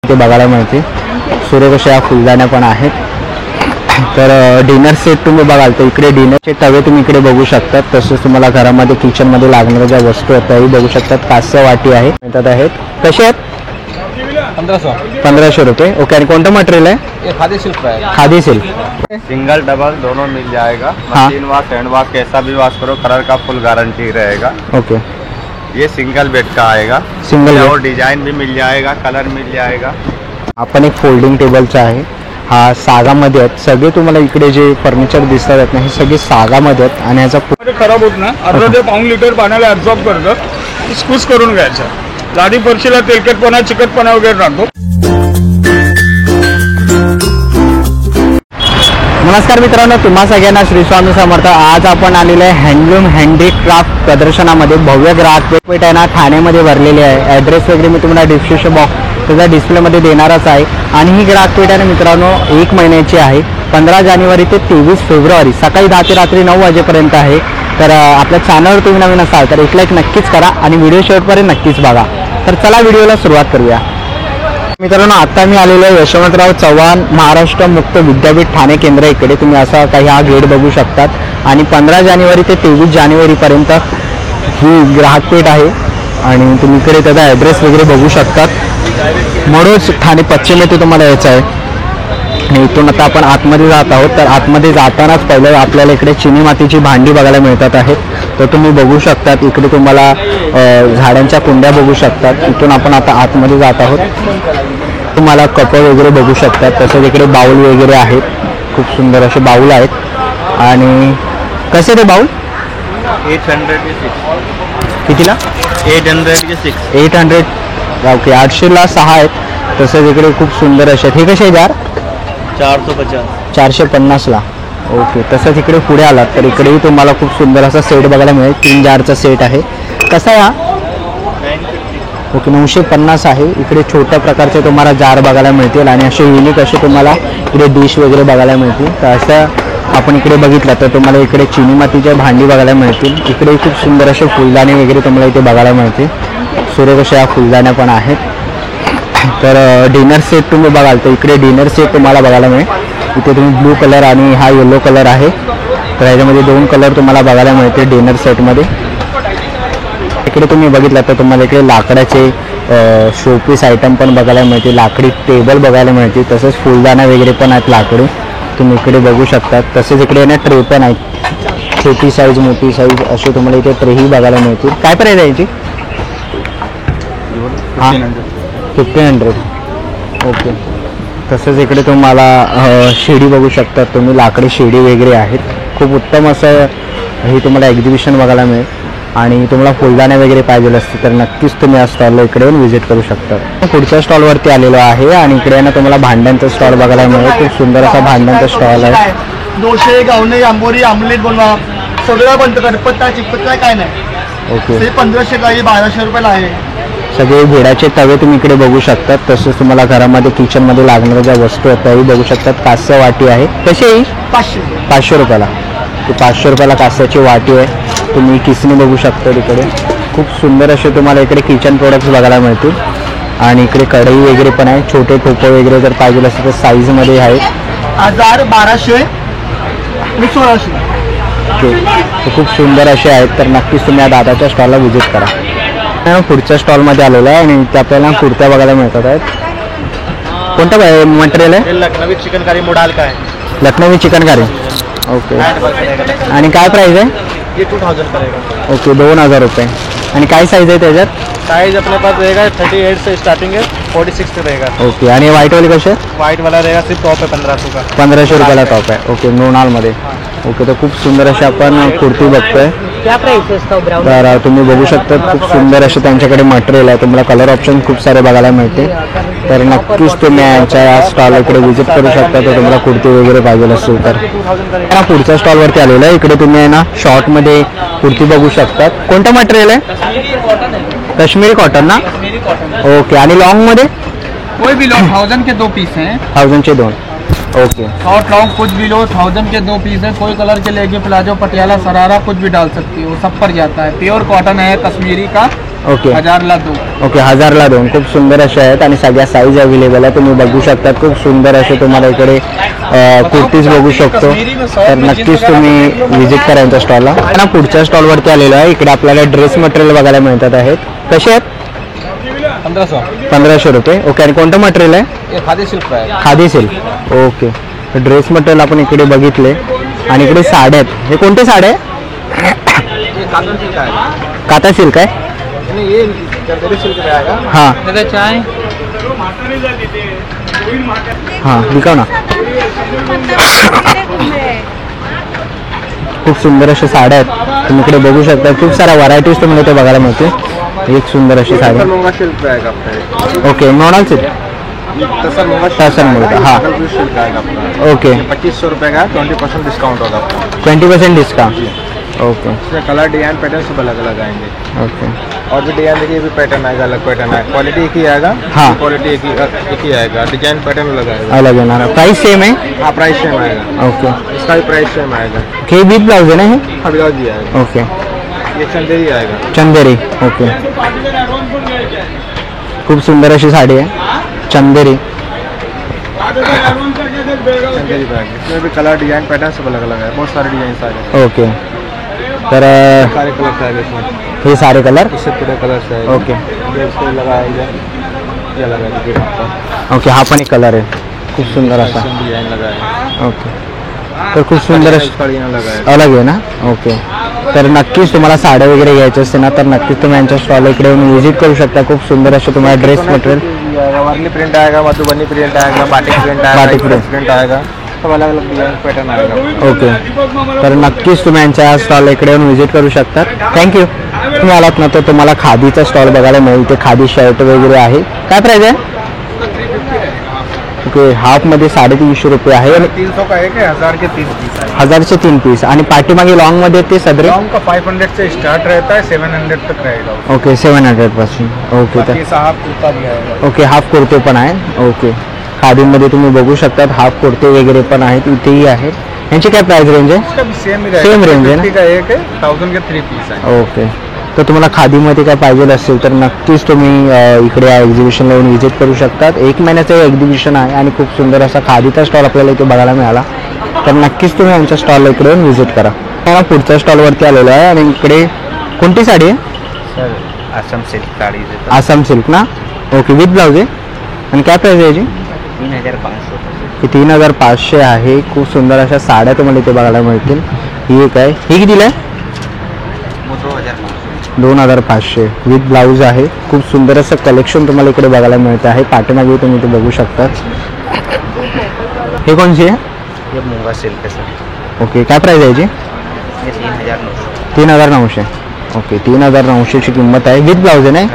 ते बघायला मिळते. सुरेख अशा या फुलदाण्या पण आहेत. तर डिनर सेट तुम्ही बघाल तर इकडे डिनरचे तवे तुम्ही इकडे बघू शकतात. तसेच तुम्हाला घरामध्ये किचनमध्ये लागणाऱ्या ज्या वस्तू आहेत त्याही बघू शकतात. कास्य वाटी आहे मिळतात आहेत. कसे आहेत? 1500 रुपये. ओके. आणि कोणतं मटेरियल आहे? ये खादी सिल्क का है। खादी सिल्क. सिंगल डबल दोनों मिल जाएगा। हाँ। मशीन वॉश हैंड वॉश कैसा भी वॉश करो, कलर का फुल गारंटी रहेगा। ओके. ये सिंगल बेड का आएगा। सिंगल और डिजाइन भी मिल जाएगा, कलर मिल जाएगा। आपण एक फोल्डिंग टेबलचा आहे. हा सागामध्ये आहेत. सगळे तुम्हाला इकडे जे फर्निचर दिसतात आहेत ना हे सगळे सागामध्ये आहेत. आणि याचा खराब होत ना अर्धा ते पाऊण लिटर पाण्याला ॲब्झॉर्ब करतं. स्कूस करून घ्यायचं. लादी फरशीला तेलकटपणा चिकटपणा वगैरे राहतो. नमस्कार मित्रांनो, तुम्हा सगळ्यांना श्री स्वामी समर्थ. आज आपण आलेले आहे हँडलूम हँडीक्राफ्ट प्रदर्शनामध्ये. भव्य ग्राहक पेठ आहे ना ठाण्यामध्ये भरलेली आहे. ॲड्रेस वगैरे मी तुम्हाला डिस्क्रिप्शन बॉक्स त्याचा डिस्प्लेमध्ये देणारच आहे. आणि ही ग्राहक पेठ आहे ना मित्रांनो 1 महिन्याची आहे. 15 जानेवारी ते 23 फेब्रुवारी सकाळी 10 ते रात्री 9 वाजेपर्यंत आहे. तर आपल्या चॅनलवर तुम्ही नवीन असाल तर एक लाईक नक्कीच करा आणि व्हिडिओ शेवटपर्यंत नक्कीच बघा. तर चला व्हिडिओला सुरुवात करूया. मित्रांनो आता मी आलेलो आहे यशवंतराव चव्हाण महाराष्ट्र मुक्त विद्यापीठ ठाणे केंद्र इकडे. तुम्ही असा काही हा गेट बघू शकतात. आणि 15 जानेवारी ते 23 जानेवारीपर्यंत ही ग्राहक पेठ आहे. आणि तुम्ही इकडे त्याचा ॲड्रेस वगैरे बघू शकतात. म्हणूनच ठाणे पश्चिम येथे तुम्हाला यायचं आहे. आणि इथून आता आपण आतमध्ये जात आहोत. तर आतमध्ये जातानाच पहिलं आपल्याला इकडे चिनी मातीची भांडी बघायला मिळतात आहेत. तर तुम्ही बघू शकतात इकडे तुम्हाला झाडांच्या कुंड्या बघू शकतात. इथून आपण आता आतमध्ये जात आहोत. तुम्हाला कप वगैरे बघू शकतात. तसंच इकडे बाऊल वगैरे आहेत. खूप सुंदर असे बाऊल आहेत. आणि कसे ते बाऊल? 800 के 6. कितीला? 800 के 6. 800. ओके. 800ला 6 आहेत. तसंच इकडे खूप सुंदर असे आहेत. हे कसे जार? 450. 450ला. ओके. तसंच इकडे पुढे आलात तर इकडेही तुम्हाला खूप सुंदर असा सेट बघायला मिळेल. 3 जारचा सेट आहे. कसा आहे हा? 950. ओके. 950 आहे. इकडे छोट्या प्रकारचे तुम्हाला जार बघायला मिळतील. आणि असे युनिक असे तुम्हाला इकडे डिश वगैरे बघायला मिळतील. तर असं आपण इकडे बघितलं तर तुम्हाला इकडे चिनी मातीच्या भांडी बघायला मिळतील. इकडे खूप सुंदर असे फुलदाणे वगैरे तुम्हाला इथे बघायला मिळतील. सुरेख अशा या फुलदाण्या पण आहेत. तर डिनर सेट तुम्ही बघाल तर इकडे डिनर सेट तुम्हाला बघायला मिळेल. इथे तुम्ही ब्लू कलर आणि हा येलो कलर आहे. तर ह्याच्यामध्ये 2 कलर तुम्हाला बघायला मिळते डिनर सेटमध्ये. इकडे तुम्ही बघितलं तर तुम्हाला इकडे लाकडाचे शोपीस आयटम पण बघायला मिळते. लाकडी टेबल बघायला मिळते. तसेच फुलदाणा वगैरे पण आहेत लाकडी. तुम्ही इकडे बघू शकतात. तसेच इकडे ना ट्रे पण आहेत. छोटी साईज मोठी साईज असे तुम्हाला इथे ट्रेही बघायला मिळतील. काय प्राईस आहे याची? 1500. ओके. तसंच इकडे तुम्हाला शिडी बघू शकतात तुम्ही. लाकडी शिडी वगैरे आहेत. खूप उत्तम असं हे तुम्हाला एक्झिबिशन बघायला मिळेल. आणि तुम्हाला फुलदाणे वगैरे पाहिजे असतील तर नक्कीच तुम्ही या स्टॉलला इकडे येऊन व्हिजिट करू शकता. पुढच्या स्टॉलवरती आलेलो आहे. आणि इकडे ना तुम्हाला भांड्यांचा स्टॉल बघायला मिळेल. खूप सुंदर असा भांड्यांचा स्टॉल आहे. डोसे गावणे आंबोरी आमलेट बनवा सगळं बनतं. कडपत्ता चिकपत्ता काय नाही. ओके. ते 1500 का 1200 रुपयाला आहे. सगळे भिडाचे तवे तुम्ही इकडे बघू शकतात. तसेच तुम्हाला घरामध्ये किचनमध्ये लागणाऱ्या ज्या वस्तू आहेत त्याही बघू शकतात. कास्य वाटी आहे. कशी आहे? 500 रुपयाला. ती 500 रुपयाला कास्याची वाटी आहे. तुम्ही किसणी बघू शकता तिकडे. खूप सुंदर असे तुम्हाला इकडे किचन प्रोडक्ट्स बघायला मिळतील. आणि इकडे कढई वगैरे पण आहे. छोटे ठोपे वगैरे जर पाहिजे असेल तर साईजमध्ये आहेत. 1000 1200 आणि 1600. ओके. खूप सुंदर असे आहेत. तर नक्कीच तुम्ही या दादाच्या स्टॉलला व्हिजिट करा. पुढच्या स्टॉलमध्ये आलेलो आहे. आणि इथे आपल्याला कुर्त्या बघायला मिळतात आहेत. कोणतं मटेरियल आहे? लखनवी चिकनकारी मोडाल का है. लखनवी चिकनकारी. ओके. आणि काय प्राईस आहे? ये 2000 पड़ेगा. ओके. 2000 रुपये. आणि काय साईज आहे त्याच्यात? साइज अपने पास रहेगा 38 से स्टार्टिंग है, 46 से रहेगा. ओके. आणि व्हाईट वाले कसे? व्हाइट वाला रहेगा सिर्फ टॉप है 1500 का. 1500 रुपयाला टॉप आहे. ओके. मृणालमध्ये. ओके. तर खूप सुंदर अशी आपण कुर्ती बघतोय. तर तुम्ही बघू शकता खूप सुंदर असे त्यांच्याकडे मटेरियल आहे. तुम्हाला कलर ऑप्शन खूप सारे बघायला मिळते. तर नक्कीच तुम्ही यांच्या स्टॉल इकडे व्हिजिट करू शकता. तर तुम्हाला कुर्ती वगैरे पाहिजे असेल तर पुढच्या स्टॉलवरती आलेलं आहे. इकडे तुम्ही आहे ना शॉर्टमध्ये कुर्ती बघू शकतात. कोणतं मटेरियल आहे? काश्मीरी कॉटन ना. ओके. आणि लॉंगमध्ये? कोई भी लो 1000 के 2 पीस हैं. 1000चे 2. ओके. शॉर्ट लॉन्ग कुछ भी लो 1000 के 2 पीस है. कोई कलर के लेके प्लाजो पटियाला सरारा कुछ भी डाल सकती हो. सब पर जाता है. प्योर कॉटन है कश्मीरी का. ओके 1000 ला 2. ओके 1000ला 2. खूप सुंदर असे आहेत आणि सगळ्या साईज अवेलेबल आहे. तुम्ही बघू शकता खूप सुंदर असे तुम्हाला इकडे कुर्तीज बघू शकतो. तर नक्कीच तुम्ही व्हिजिट करा यांच्या स्टॉलला. ना पुढच्या स्टॉलवरती आलेलो आहे. इकडे आपल्याला ड्रेस मटेरियल बघायला मिळतात आहेत. कसे आहेत? 1500. 1500 रुपये. ओके. आणि कोणतं मटेरियल आहे? ये खादी सिल्क का है. Khadi silk. Okay. Dress material आपण इकडे बघितले आणि इकडे साड्या आहेत. हे कोणते साड्या आहे? ये काटन सिल्क का है. काता सिल्क आहे. नहीं ये चंदेरी सिल्क का आएगा. हां दादा चाय. हां दिखाव ना. खूप सुंदर अशा साड्या आहेत. तुम्ही इकडे बघू शकता. खूप साऱ्या व्हरायटीज तुम्हाला इथे बघायला मिळते. एक सुंदर अशी साडी. मूंगा सिल्क का आएगा आपका. ओके. मोनाल सिल्क. तसर मूंगा तसर मूंगा, हाँ. सिल्क का आएगा आपका. ओके. 2500 रुपए का 20% डिस्काउंट होगा आपका. 20% डिस्काउंट. ओके. इसमें कलर डिजाइन पैटर्न सब अलग अलग आएंगे. ओके. और भी डिजाइन देखिए भी पैटर्न आएगा अलग पैटर्न आएगा. क्वालिटी एक ही आएगा. हाँ. क्वालिटी एक ही आएगा. डिजाइन पैटर्न अलग आएगा. अलग येणार आहे. प्राइस सेम आहे. हाँ प्राइस सेम आएगा. ओके. इसका भी प्राइस सेम आएगा. हे विथ ब्लाउज आहे ना हे? हाँ ब्लाउज भी आएगा. ओके. ये चंदेरी आएगा. चंदेरी. ओके. खूप सुंदर अशी साडी आहे. चंदेरी. चंदेरी बैग. इसमें भी कलर डिजाइन पैटर्न सब अलग अलग है. बहुत सारे डिजाइन आएगा. ओके. तर सारे कलर आएगा इसमें. हे सारे कलर. इससे पूरे कलर आएगा. ओके. ये इसको लगाएगा. ये लगाएगा देखिए आपका. ओके. हा पण एक कलर आहे. खूप सुंदर असा. डिजाइन लगाएगा. ओके. तर खूप सुंदर अशी इसका डिजाइन लगाएगा. अलग आहे ना. ओके. तर नक्कीच तुम्हाला साड्या वगैरे घ्यायच्या असते ना तर नक्कीच तुम्ही यांच्या स्टॉल इकडे येऊन व्हिजिट करू शकता. खूप सुंदर असे तुम्हाला ड्रेस मटेरियल. वर्ली प्रिंट आएगा. मधुबनी प्रिंट आएगा. बाटिक प्रिंट आएगा. बाटिक एक्सप्रेस प्रिंट आएगा. सब अलग अलग डिजाइन पैटर्न आएगा. ओके. तर नक्कीच तुम्ही यांच्या स्टॉल इकडे येऊन व्हिजिट करू शकता. थँक्यू. तुम्ही आलात ना तर तुम्हाला खादीचा स्टॉल बघायला मिळेल. इथे खादी शर्ट वगैरे आहे. काय प्राइस आहे? ओके. हाफमध्ये 350 रुपये आहे आणि 300 का एक है. 1000 के 3 पीस आएगा. 1000चे 3 पीस आणि पाठीमागे लॉंगमध्ये ते सदरे. लॉन्ग का 500 से स्टार्ट रहता है. 700 तक रहेगा. ओके. 700 पासून. ओके. तर बाकी साहब कुर्ता भी आएगा. ओके. हाफ कुर्ते पण आहे. ओके. खादीमध्ये तुम्ही बघू शकता हाफ कुर्ते वगैरे पण आहेत. इथेही आहेत. यांची काय प्राइस रेंज आहे? इसका भी सेम ही रहेगा. सेम रेंज है ना? 50 का एक है. 1000 के 3 पीस आएगा. ओके. तर तुम्हाला खादीमध्ये काय पाहिजे असेल तर नक्कीच तुम्ही इकडे या एक्झिबिशनला येऊन व्हिजिट करू शकतात. 1 महिन्याचं एक्झिबिशन आहे आणि खूप सुंदर असा खादीचा स्टॉल आपल्याला इथे बघायला मिळाला. तर नक्कीच तुम्ही आमच्या स्टॉलला इकडे येऊन व्हिजिट करा. मला पुढच्या स्टॉलवरती आलेलो आहे आणि इकडे कोणती साडी आहे? सर असम सिल्क साड़ी है. आसाम सिल्क ना. ओके. विथ ब्लाउज आहे. आणि काय प्राइस आहे याची? 3500. 3500 आहे. खूप सुंदर अशा साड्या तुम्हाला इथे बघायला मिळतील. ही एक आहे. ही कितीला आहे? 2500 विथ ब्लाऊज आहे. खूप सुंदर असं कलेक्शन तुम्हाला इकडे बघायला मिळतं आहे. पाठीमागे तुम्ही ते बघू शकता. हे कोणची आहे? ये मूंगा सिल्क है सर. ओके. काय प्राइस आहे याची? ये 3900. 3900. ओके. 3900ची किंमत आहे. विथ ब्लाऊज आहे नाही?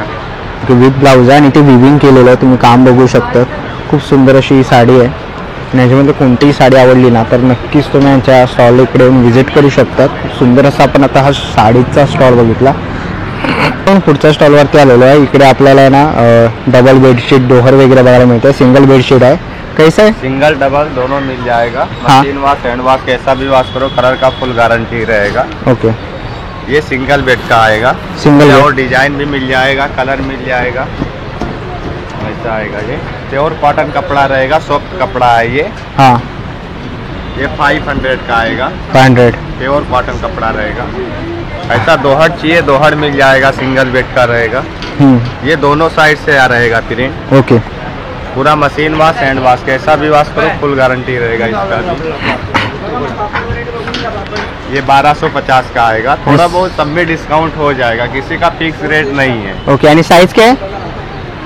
ओके. विथ ब्लाऊज आहे आणि ते विविंग केलेलं आहे. तुम्ही काम बघू शकता. खूप सुंदर अशी ही साडी आहे आणि याच्यामध्ये कोणतीही साडी आवडली ना तर नक्कीच तुम्ही यांच्या स्टॉल इकडे येऊन व्हिजिट करू शकतात. खूप सुंदर असा आपण आता हा साडीचा स्टॉल बघितला. पण पुढच्या स्टॉलवरती आलेलो आहे. इकडे आपल्याला ना डबल बेडशीट डोहर वगैरे बघायला मिळते. सिंगल बेडशीट आहे. कैसा है? सिंगल डबल दोनों मिल जाएगा. हाँ. मशीन वॉश हैंड वॉश कैसा भी वॉश करो कलर का फुल गारंटी रहेगा. ओके. ये सिंगल बेड का आएगा. सिंगल और डिजाइन भी मिल जाएगा. कलर मिल जाएगा. ऐसा आएगा. ये प्योर कॉटन कपड़ा रहेगा. सॉफ्ट कपड़ा है ये. हाँ. ये 500 का आएगा. 500. प्योर कॉटन कपड़ा रहेगा. ऐसा दोहड़ चाहिए दोहड़ मिल जाएगा. सिंगल बेड का रहेगा. ये दोनों साइड से आ रहेगा प्रिंट. ओके. पूरा मशीन वॉश हैंड वॉश कैसा भी वॉश करो फुल गारंटी रहेगा इसका भी. ये 1250 का आएगा. थोड़ा बहुत सब में डिस्काउंट हो जाएगा. किसी का फिक्स रेट नहीं है. ओके. आणि साइज क्या है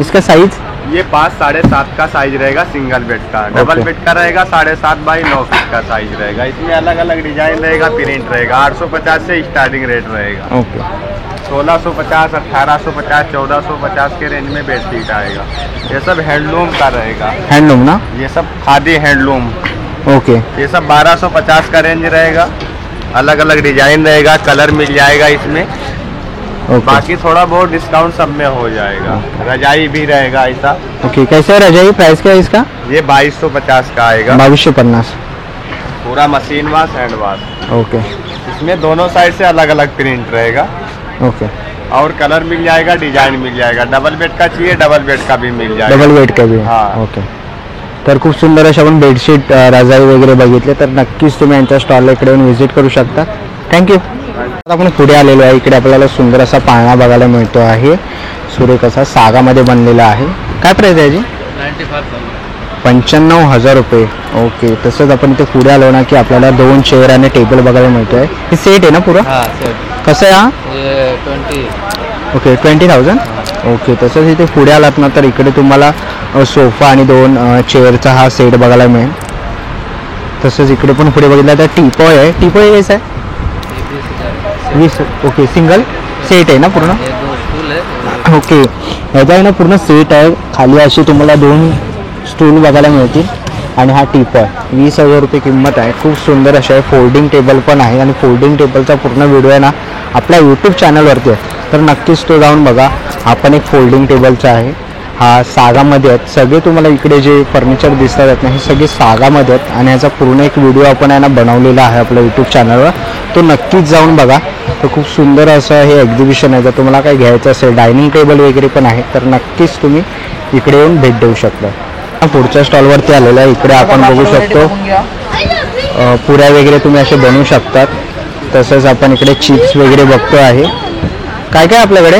इसका? साइज ये 5 7.5 का साइज रहेगा सिंगल बेड का. Double okay. बेड का रहेगा 7.5 बाई 9 फीट का साइज रहेगा. इसमें अलग अलग डिजाइन रहेगा. प्रिंट रहेगा. 850 से स्टार्टिंग रेट रहेगा. ओके. 1650 1850 1450 के रेंज में बेडशीट आएगा. ये सब हैंडलूम का रहेगा. हैंडलूम ना. ये सब खादी हैंडलूम. ओके. ये सब 1250 का रेंज रहेगा. अलग अलग डिजाइन रहेगा. कलर मिल जाएगा इसमें. ओके. बाकी थोड़ा बहुत डिस्काउंट सब में हो जाएगा. रजाई भी रहेगा ऐसा. ओके. कैसा है रजाई? प्राइस क्या है इसका? ये 2250 का आएगा. 2250. पूरा machine wash hand wash. Okay. इसमें दोनों साइड से अलग अलग प्रिंट रहेगा. ओके. और कलर मिल जाएगा, डिजाइन मिल जाएगा। डबल बेड का चाहिए, डबल बेड का भी मिल जाएगा। डबल बेड का बी हां. ओके. तर खूप सुंदर अशा आपण बेडशीट रजाई वगैरे बघितले तर नक्कीच तुम्ही यांच्या स्टॉलला इकडे येऊन व्हिजिट करू शकता. थँक्यू. आपण पुढे आलेलो आहे. इकडे आपल्याला सुंदर असा पाळणा बघायला मिळतो आहे. सुरेख असा सागामध्ये बनलेला आहे. काय प्राईस आहे याची? 95,000 रुपये. ओके. तसंच आपण इथे पुढे आलो ना की आपल्याला 2 चेअर आणि टेबल बघायला मिळतो आहे. हे सेट आहे ना पुरा? कसं आहे हा? 20. ओके 20,000. ओके. तसंच इथे पुढे आलात ना तर इकडे तुम्हाला सोफा आणि 2 चेअरचा हा सेट बघायला मिळेल. तसंच इकडे पण पुढे बघितलं तर टीपॉय आहे. टीपॉय कसं आहे? 20. ओके. सिंगल सेट आहे ना पूर्ण? ओके. ह्याचा आहे ना पूर्ण सेट आहे. खाली अशी तुम्हाला 2 स्टूल बघायला मिळतील आणि हा टीपॉय 20,000 रुपये किंमत आहे. खूप सुंदर अशी आहे. फोल्डिंग टेबल पण आहे आणि फोल्डिंग टेबलचा पूर्ण व्हिडिओ आहे ना आपल्या यूट्यूब चॅनलवरती आहे, तर नक्कीच तो जाऊन बघा. हा पण एक फोल्डिंग टेबलचा आहे. हा सागामध्ये आहेत. सगळे तुम्हाला इकडे जे फर्निचर दिसतात आहेत ना हे सगळे सागामध्ये आहेत आणि ह्याचा पूर्ण एक व्हिडिओ आपण आहे ना बनवलेला आहे आपल्या यूट्यूब चॅनलवर, तो नक्कीच जाऊन बघा. तर खूप सुंदर असं हे एक्झिबिशन आहे. जर तुम्हाला काही घ्यायचं असेल, डायनिंग टेबल वगैरे पण आहे, तर नक्कीच तुम्ही इकडे येऊन भेट देऊ शकता. पुढच्या स्टॉलवरती आलेलं आहे. इकडे आपण बघू शकतो पुऱ्या वगैरे तुम्ही असे बनवू शकतात. तसंच आपण इकडे चिप्स वगैरे बघतो आहे. काय काय आपल्याकडे?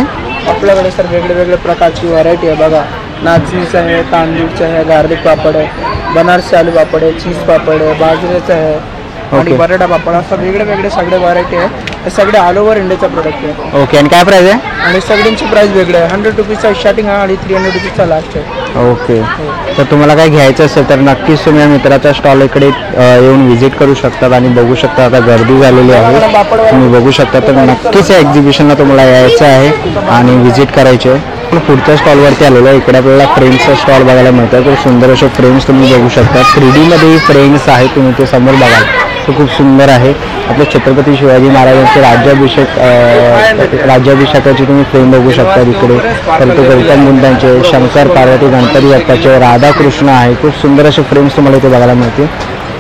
आपल्याकडे सर वेगळे वेगळे प्रकारची व्हरायटी आहे बघा. नाचणीचं आहे, तांदूळचं आहे, गार्लिक पापड आहे, बनारसी आलू पापड आहे, चीज पापड आहे, बाजरीचं आहे आणि बटाटा पापड. असं वेगळे वेगळे सगळे व्हरायटी आहे. हे सगळे ऑल ओव्हर इंडियाचा प्रोडक्ट आहे. ओके. आणि काय प्राईस आहे? आणि सगळ्यांची प्राईस वेगळी आहे. 100 रुपीजचा स्टार्टिंग आहे आणि 300 रुपीजचा लास्ट आहे. ओके. तर तुम्हाला काय घ्यायचं असेल तर नक्कीच तुम्ही या मित्राच्या स्टॉल इकडे येऊन व्हिजिट करू शकतात आणि बघू शकता. आता गर्दी झालेली आहे तुम्ही बघू शकता. तर नक्कीच या एक्झिबिशनला तुम्हाला यायचं आहे आणि व्हिजिट करायचे आहे. पण पुढच्या स्टॉलवरती आलेलो आहे. इकडे आपल्याला फ्रेम्सचा स्टॉल बघायला मिळतात. तर सुंदर असे फ्रेम्स तुम्ही बघू शकता. 3D मध्ये फ्रेम्स आहेत, तुम्ही ते समोर बघाल तो खूप सुंदर आहे. आपले छत्रपती शिवाजी महाराजांचे राज्याभिषेकाची तुम्ही फ्रेम बघू शकता इकडे. तर ते गौतम बुद्धांचे, शंकर पार्वती, गणपती बाप्पाचे, राधाकृष्ण आहे. खूप सुंदर असे फ्रेम्स तुम्हाला इथे बघायला मिळतील.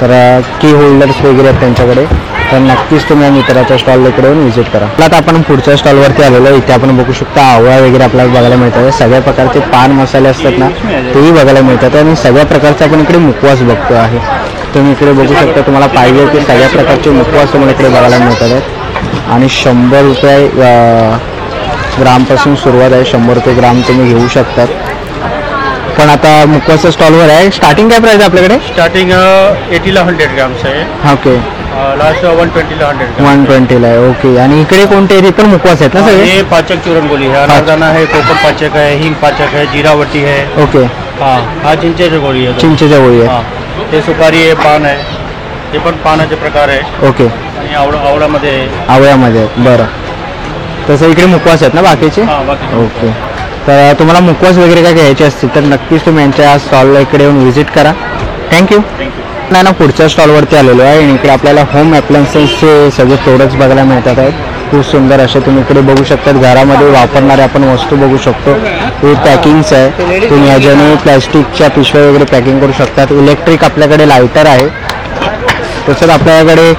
तर की होल्डर्स वगैरे आहेत त्यांच्याकडे. तर नक्कीच तुम्ही मित्राच्या स्टॉल इकडे येऊन व्हिजिट करा. आता आपण पुढच्या स्टॉलवरती आलेलो आहे. इथे आपण बघू शकता आवळा वगैरे आपल्याला बघायला मिळतात. सगळ्या प्रकारचे पान मसाले असतात ना तेही बघायला मिळतात आणि सगळ्या प्रकारचे आपण इकडे मुखवास बघतो आहे. तुम्ही इकडे बघू शकता. तुम्हाला पाहिजे ते सगळ्या प्रकारचे मुखवास तुम्हाला इकडे बघायला मिळतात आहेत आणि 100 रुपये ग्रामपासून सुरुवात आहे. 100 रुपये ग्राम तुम्ही घेऊ शकतात. पण आता मुखवासच्या स्टॉलवर आहे. स्टार्टिंग काय प्राईस आहे आपल्याकडे? स्टार्टिंग 80ला 100 ग्रामचं आहे. ओके. लास्ट 120ला 100 ग्राम. 120ला आहे. ओके. आणि इकडे कोणते ते पण मुखवास आहेत ना सगळे? हे पाचक चूरन गोली है, अनारदाना है, कोकम पाचक है, हिंग पाचक है, जीरावटी है. ओके. हाँ हा चिंचेची गोळी आहे. चिंचेच्या गोळी आहे. हां हे सुपारी आहे, पान आहे. हे पण पानाचे प्रकार आहे. ओके. आणि आवळामध्ये आहे. आवळ्यामध्ये आहेत. बरं. तसं इकडे मुखवास आहेत ना बाकीचे? हां बाकी ओके. तर तुम्हाला मुखवास वगैरे काय घ्यायचे असतील तर नक्कीच तुम्ही यांच्या स्टॉलला इकडे येऊन व्हिजिट करा. थँक्यू. नाही ना पुढच्या स्टॉलवरती आलेलो आहे आणि इकडे आपल्याला होम ॲप्लायन्सेसचे सगळे प्रोडक्ट्स बघायला मिळतात आहेत. खूप सुंदर असे तुम्ही इकडे बघू शकतात. घरामध्ये वापरणारे आपण वस्तू बघू शकतो. हे पॅकिंग्स आहे. तुम्ही ह्याच्याने प्लॅस्टिकच्या पिशव्या वगैरे पॅकिंग करू शकतात. इलेक्ट्रिक आपल्याकडे लायटर आहे. तसंच आपल्याकडे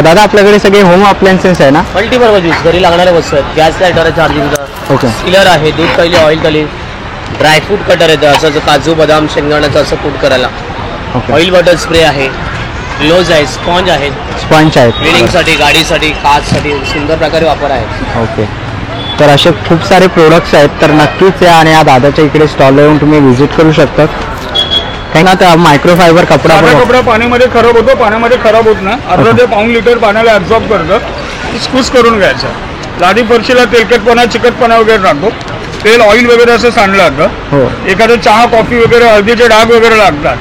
दादा आपल्याकडे सगळे होम अप्लायन्सेस आहे ना? मल्टीपर्पज यूज घरी लागणाऱ्या वस्तू आहेत. गॅस लायटर आहे चार्जिंगचा, ओके. स्किलर आहे, दूध कली, ऑइल कली, ड्रायफ्रूट कटर येतं असं काजू बदाम शेंगदाण्याचं असं कूट करायला. ओके. ऑइल बटर स्प्रे आहे, ग्लोव्ज आहे, स्पॉन्ज आहेत, स्पंज आहेत. क्लिनिंगसाठी, गाडीसाठी, कारसाठी सुंदर प्रकारे वापर आहे. ओके. तर असे खूप सारे प्रोडक्ट्स आहेत. तर नक्कीच या आणि या दादाच्या इकडे स्टॉल येऊन तुम्ही व्हिजिट करू शकतात. काही ना तर मायक्रोफायबर कपडा साधा पण कपडा पाण्यामध्ये खराब होतो. पाण्यामध्ये खराब होत ना, अर्धा ते पाऊण लिटर पाण्याला ॲब्झॉर्ब करतं. स्कूस करून घ्यायचं. लादी फरशीला तेलकटपणा, चिकटपणा वगैरे राहतो. तेल, ऑइल वगैरे असं सांडलं जातं. हो. एखादं चहा, कॉफी वगैरे हळदीचे डाग वगैरे लागतात.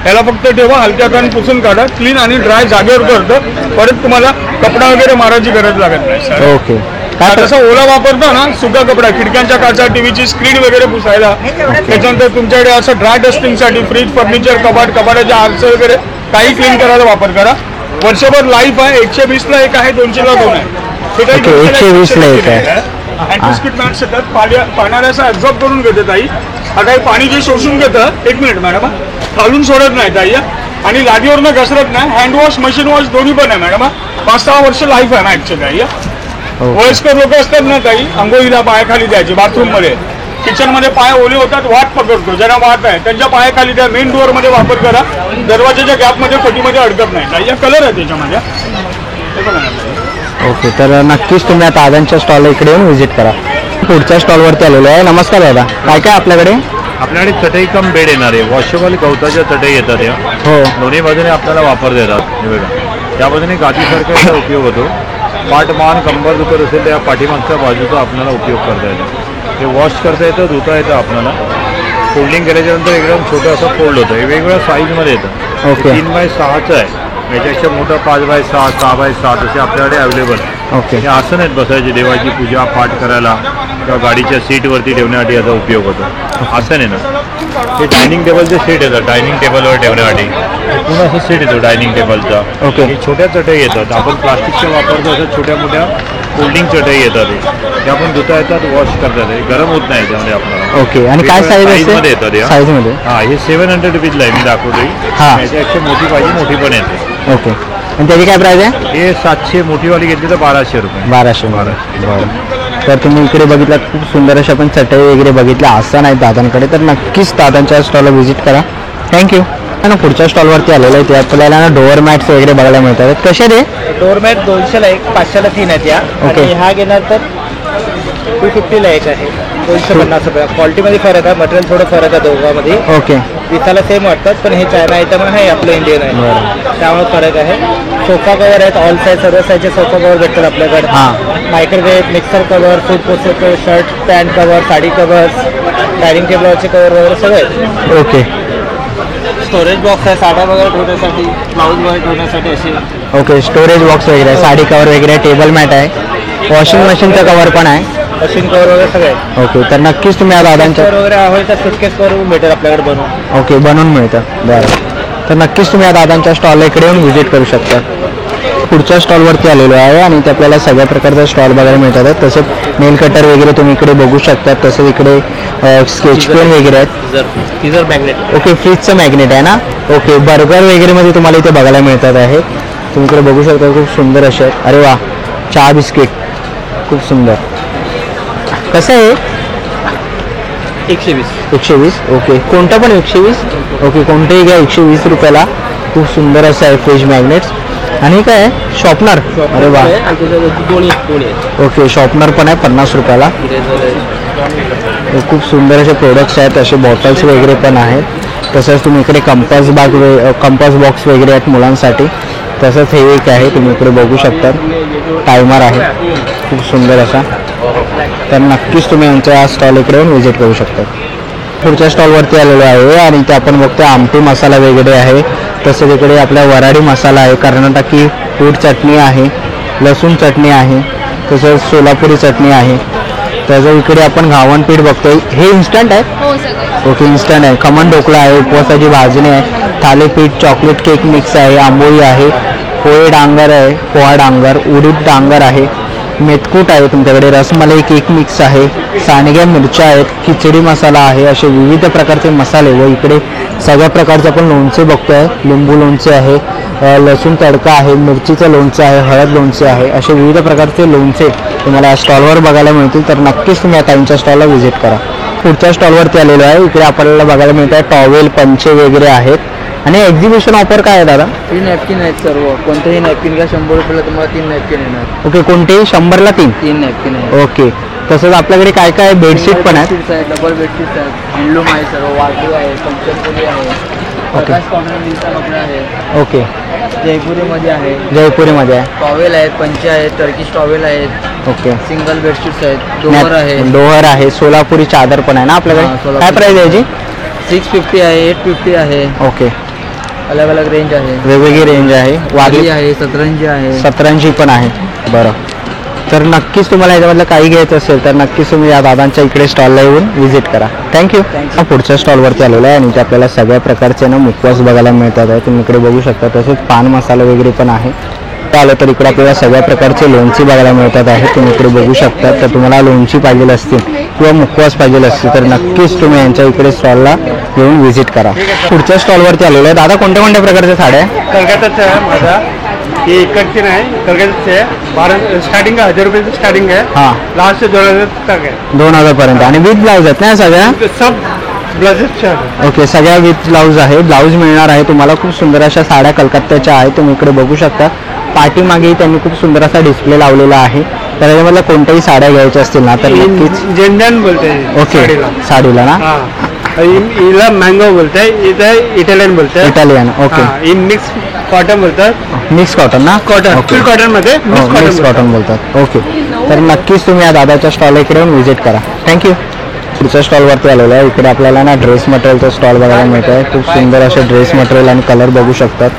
त्याला फक्त ठेवा, हलक्या हाताने पुसून काढा. क्लीन आणि ड्राय जागेवर करतं. परत तुम्हाला कपडा वगैरे मारायची गरज लागत नाही सर. ओके. काय जसं ओला वापरतो ना सुका कपडा, खिडक्यांच्या काचा, टीव्हीची स्क्रीन वगैरे पुसायला. त्याच्यानंतर तुमच्याकडे असं ड्राय डस्टिंगसाठी फ्रीज, फर्निचर, कपाटाचे आरसे वगैरे काही क्लीन करायला वापर करा. वर्षभर लाईफ आहे. 120ला एक आहे, 200ला 2 आहे. हे काही ओके, 120ला एक आहे. अँटीस्किट मॅट्स येतात. पाण्याला असं ॲब्झॉर्ब करून घेते ताई. हा काही पाणी जे शोषून घेतं. 1 मिनिट मॅडम, खालून सोडत नाही ताई. आणि लादीवरनं घसरत नाही. हँड वॉश, मशीन वॉश दोन्ही पण आहे मॅडम. 5-6 वर्ष लाईफ आहे ना ॲक्च्युअली ताई. हो. वयस्कर लोक असतात ना काही, आंघोळीला पायाखाली द्यायचे बाथरूम मध्ये, किचन मध्ये पाय ओले होतात, वाट पकडतो, ज्यांना वाट आहे त्यांच्या पायाखाली द्या. मेन डोअर मध्ये वापर करा, दरवाजाच्या गॅप मध्ये फटीमध्ये अडकत नाही. या कलर आहे त्याच्यामध्ये, हे बघा ना. ओके, तर नक्कीच तुम्ही आता दादांच्या स्टॉलला इकडे येऊन व्हिजिट करा. पुढच्या स्टॉलवरती आलेलो आहे. नमस्कार दादा, काय काय आपल्याकडे? आपल्याकडे चटई कम बेड येणार आहे. वॉशेबल गवताच्या चटई येतात या, हो दोन्ही बाजूने आपल्याला वापर देतात. हे बघा, त्या बाजूने गादीसारखा याचा उपयोग होतो. पाठ मान कंबर दुखत असेल तर या पाठीमागच्या बाजूचा आपल्याला उपयोग करता येतो. हे वॉश करता येतं, धुता येतं आपल्याला. फोल्डिंग केल्याच्यानंतर एकदम छोटं असं फोल्ड होतं. हे वेगवेगळ्या साईजमध्ये येतं. ओके. 3x6चं आहे, याच्यापेक्षा मोठं 5x6, 6x7 असे आपल्याकडे अवेलेबल. ओके. हे आसन आहेत बसायचे, देवाची पूजा पाठ करायला किंवा गाडीच्या सीटवरती ठेवण्यासाठी याचा उपयोग होतो. आसन आहे ना, हे डायनिंग टेबलचे सेट येतात, डायनिंग टेबलवर ठेवण्यासाठी पूर्ण असं सेट येतो डायनिंग टेबलचा. ओके. हे छोट्या चटई येतात, आपण प्लास्टिकच्या वापरतो असं छोट्या मोठ्या फोल्डिंग चटई येतात. ते आपण धुता येतात, वॉश करतात. हे गरम होत नाही त्यामध्ये आपल्याला. ओके, आणि काय साईज मध्ये येतात या. साईजमध्ये? हां, हे 700 रुपीजला आहे, मी दाखवतोय. हां. याच्यापेक्षा मोठी पाहिजे मोठी पण येते. ओके, आणि त्याची काय प्राईस आहे? हे 700, मोठीवाली घेतली तर 1200 रुपये. 1200. बरं, तर तुम्ही इकडे बघितलात खूप सुंदर अशा पण चटई वगैरे बघितल्या आसन आहेत दादांकडे, तर नक्कीच दादांच्या स्टॉलला व्हिजिट करा. थँक्यू. आणि पुढच्या स्टॉलवरती आलेलं आहे, ते आपल्याला ना डोअर मॅट्स वगैरे बघायला मिळतात. कसे रे? डोअरमॅट 200ला एक, 500ला 3 आहेत या. ओके. आणि हा घेणार तर 250ला एक आहे, 250 रुपये. क्वालिटीमध्ये फरक आहे, मटेरियल थोडं फरक आहे दोघांमध्ये. ओके. दिसायला सेम वाटतात, पण हे चायना आयटम आहे, आपलं इंडियन आहे, त्यामुळे फरक आहे. सोफा कवर आहेत, ऑल साईज सर्व साईजचे सोफा कवर भेटतात आपल्याकडे. हां. Microwave, mixer cover, food processor, shirt pant cover, sari covers, dining टेबलवरचे कवर वगैरे सगळे आहेत. ओके. स्टोरेज बॉक्स आहे, साड्या वगैरे ठेवण्यासाठी, ब्लाऊज वगैरे ठेवण्यासाठी असे. ओके, स्टोरेज बॉक्स वगैरे आहे, साडी कवर वगैरे, टेबल मॅट आहे, वॉशिंग मशीनचं कवर पण आहे. मशीन कवर वगैरे सगळे आहेत. ओके, तर नक्कीच तुम्ही या दादांच्या कवर वगैरे हवे तर सुटकेस कवर भेटेल आपल्याकडे बनवून. ओके, बनवून मिळतं. बरं, तर नक्कीच तुम्ही या दादांच्या स्टॉलला इकडे येऊन व्हिजिट करू शकता. पुढच्या स्टॉलवरती आलेलो आहे आणि ते आपल्याला सगळ्या प्रकारचा स्टॉल बघायला मिळतात. तसंच नेल कटर वगैरे तुम्ही इकडे बघू शकता. तसंच इकडे स्केच पेन वगैरे आहेत. Scissor magnet. ओके, फ्रीजचं मॅग्नेट आहे ना. ओके, बर्गर वगैरे मध्ये तुम्हाला इथे बघायला मिळतात आहे. तुम्ही इकडे बघू शकता, खूप सुंदर असे आहेत. अरे वा, चहा बिस्किट खूप सुंदर. कसं आहे? 120. 120. ओके, कोणतं पण 120. ओके, कोणतेही घ्या 120 रुपयाला. खूप सुंदर असं आहे फ्रीज मॅग्नेट्स. आणि काय आहे? शॉर्पनर. अरे वा. दोन्ही आहेत. ओके, शॉर्पनर पण आहे 50 रुपयाला. खूप सुंदर असे प्रोडक्ट्स आहेत, असे बॉटल्स वगैरे पण आहेत. तसंच तुम्ही इकडे कंपास बॉक्स वगैरे आहेत मुलांसाठी. तसंच हे एक आहे, तुम्ही इकडे बघू शकता, टायमर आहे खूप सुंदर असा. तर नक्कीच तुम्ही यांच्या स्टॉल इकडे येऊन व्हिजिट करू शकता. पुढच्या स्टॉलवरती आलेलो आहे आणि ते आपण बघतो आमटी मसाला वगैरे आहे. तसंच इकडे आपला वराडी मसाला आहे, कर्नाटकी फूड चटणी आहे, लसूण चटणी आहे, तसंच सोलापुरी चटणी आहे. त्याचं इकडे आपण घावण पीठ बघतोय. हे इन्स्टंट आहे? हो सगळं. ओके, इन्स्टंट आहे. खमण ढोकळा आहे, उपवासाची भाजणी आहे, थालीपीठ, चॉकलेट केक मिक्स आहे, आंबोळी आहे, पोहे डांगर आहे, पोहा डांगर, उडीद डांगर आहे, मेथकूट आहे तुमच्याकडे, रसमलाई केक मिक्स आहे, सांडग्या मिरच्या आहेत, खिचडी मसाला आहे. असे विविध प्रकारचे मसाले. व इकडे सगळ्या प्रकारचे आपण लोणचे बघतोय. लिंबू लोणचे आहे, लसूण तडका आहे, मिरचीचं लोणचं आहे, हळद लोणचे आहे. असे विविध प्रकारचे लोणचे तुम्हाला या स्टॉलवर बघायला मिळतील. तर नक्कीच तुम्ही आता त्यांच्या स्टॉलला व्हिजिट करा. पुढच्या स्टॉलवरती आलेलो आहे. इकडे आपल्याला बघायला मिळत आहे टॉवेल, पंचे वगैरे आहेत. आणि एक्झिबिशन ऑफर काय आहे दादा? 3 नॅपकिन आहेत सर्व. कोणतेही नॅपकिन घ्या, 100 रुपयाला तुम्हाला 3 नॅपकिन येणार. ओके, कोणतेही 100ला 3. 3 नॅपकिन आहे. ओके, तसंच आपल्याकडे काय काय बेडशीट पण आहेत. बेडशीट्स आहेत, डबल बेडशीट्स आहेत, हँडलूम आहे सर्व, वाटू आहे, पंचरपुरी आहे, प्रकाश कॉटन मिलचा कपडा आहे, ओके, जयपुरीमध्ये आहे, जयपुरीमध्ये आहे. टॉवेल आहेत, पंचे आहेत, टर्किश टॉवेल आहेत, ओके, सिंगल बेडशीट्स आहेत, डोअर आहे, डोहर आहे, सोलापुरी चादर पण आहे ना हां, आपल्याकडे. सोलापुरी. काय प्राइस आहे याची? 650 आहे, 850 आहे, ओके, अलग अलग रेंज आहे. वेगवेगळी रेंज आहे. वाघी वाघी आहे, सतरंजी आहे. 17 पण आहे. बरं, तर नक्कीच तुम्हाला याच्यामधलं काही घ्यायचं असेल तर नक्कीच तुम्ही या दादांच्या इकडे स्टॉलला येऊन व्हिजिट करा. थँक्यू. पुढच्या स्टॉलवरती आलेलो आहे आणि ते आपल्याला सगळ्या प्रकारचे ना मुखवास बघायला मिळतात आहे. तुम्ही इकडे बघू शकता. तसेच पान मसाला वगैरे पण आहे. आलं तर इकडे आपल्याला सगळ्या प्रकारचे लोणची बघायला मिळतात आहे. तुम्ही इकडे बघू शकता. तर तुम्हाला लोणची पाहिजे असतील किंवा मुखवास पाहिजे असतील तर नक्कीच तुम्ही यांच्या इकडे स्टॉलला येऊन व्हिजिट करा. पुढच्या स्टॉलवरती आलेलो आहे. दादा कोणत्या कोणत्या प्रकारच्या साड्या आहे? कलकत्ताचा आहे माझा, ये इकडचे नाही कलकत्त्याचे आहे 12 स्टार्टिंग 1000 रुपये से स्टार्टिंग है हां लास्ट से 2000 तक है 2000 पर्यंत आणि विथ ब्लाऊज आहेत ना सगळ्या सब ब्लाउजेस आहे ओके सगळ्या विथ ब्लाऊज आहे ब्लाऊज मिळणार आहे तुम्हाला खूप सुंदर अशा साड्या कलकत्त्याच्या आहेत तुम्ही इकडे बघू शकता पाठीमागे त्यांनी खूप सुंदर असा डिस्प्ले लावलेला आहे तर याच्यामधल्या कोणत्याही साड्या घ्यायच्या असतील ना तर नक्कीच जेंडन बोलते हैं ओके साडीला ना हाँ इला मैंगो बोलते हैं इधर इटालियन बोलते हैं इटालियन ओके ये मिक्स कॉटन बोलतात मिक्स कॉटन ना कॉटन फुल कॉटन मध्ये मिक्स कॉटन बोलतात ओके तर नक्कीच तुम्ही या दादाच्या स्टॉल इकडे येऊन व्हिजिट करा थँक्यू पुढच्या स्टॉलवरती आलेलो आहे इकडे आपल्याला ना ड्रेस मटेरियलचा स्टॉल बघायला मिळत आहे खूप सुंदर असे ड्रेस मटेरियल आणि कलर बघू शकतात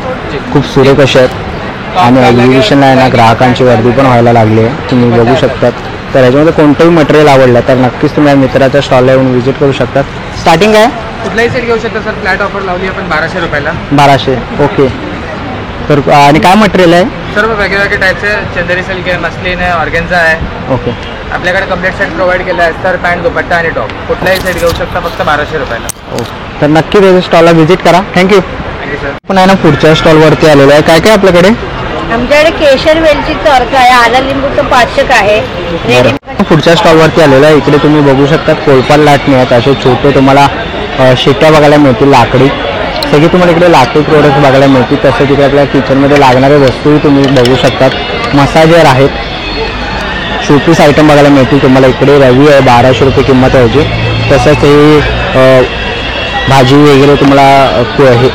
खूप सुरेख असे आहेत आणि एक्झिबिशनला आहे ना ग्राहकांची गर्दी पण व्हायला लागली आहे तुम्ही बघू शकतात तर ह्याच्यामध्ये कोणतंही मटेरियल आवडलं तर नक्कीच तुम्ही या मित्राच्या स्टॉलला येऊन व्हिजिट करू शकतात स्टार्टिंग आहे कुठलाही सेट घेऊ शकता सर फ्लॅट ऑफर लावली आपण 1200 रुपयाला 1200 ओके तर आणि काय मटेरियल आहे सर्व वेगवेगळे टाईपचे चंदेरी सिल्क आहे मस्लिन आहे ऑर्गेन्झा आहे ओके आपल्याकडे कम्प्लीट सेट प्रोव्हाइड केला आहे सर पॅन्ट दुपट्टा आणि टॉप कुठलाही सेट घेऊ शकता फक्त 1200 रुपयाला ओके तर नक्की त्याच्या स्टॉलला व्हिजिट करा थँक्यू थँक्यू सर पण आहे ना पुढच्या स्टॉलवरती आलेलो आहे काय काय आपल्याकडे आमच्याकडे केशर वेलचीचं अर्क आहे आला लिंबूचं पाचक आहे रेडी पुढच्या स्टॉलवरती आलेलो आहे इकडे तुम्ही बघू शकता कोलपाल लाटणी आहेत असे छोटे तुम्हाला शिट्ट्या बघायला मिळतील लाकडी सगळे तुम्हाला इकडे लाकडी प्रोडक्ट बघायला मिळतील तसं तिथे आपल्या किचनमध्ये लागणारे वस्तूही तुम्ही बघू शकतात मसाजर आहेत शोपीस आयटम बघायला मिळतील तुम्हाला इकडे रवी आहे 1200 रुपये किंमत आहे याची तसंच हे भाजी वगैरे तुम्हाला हे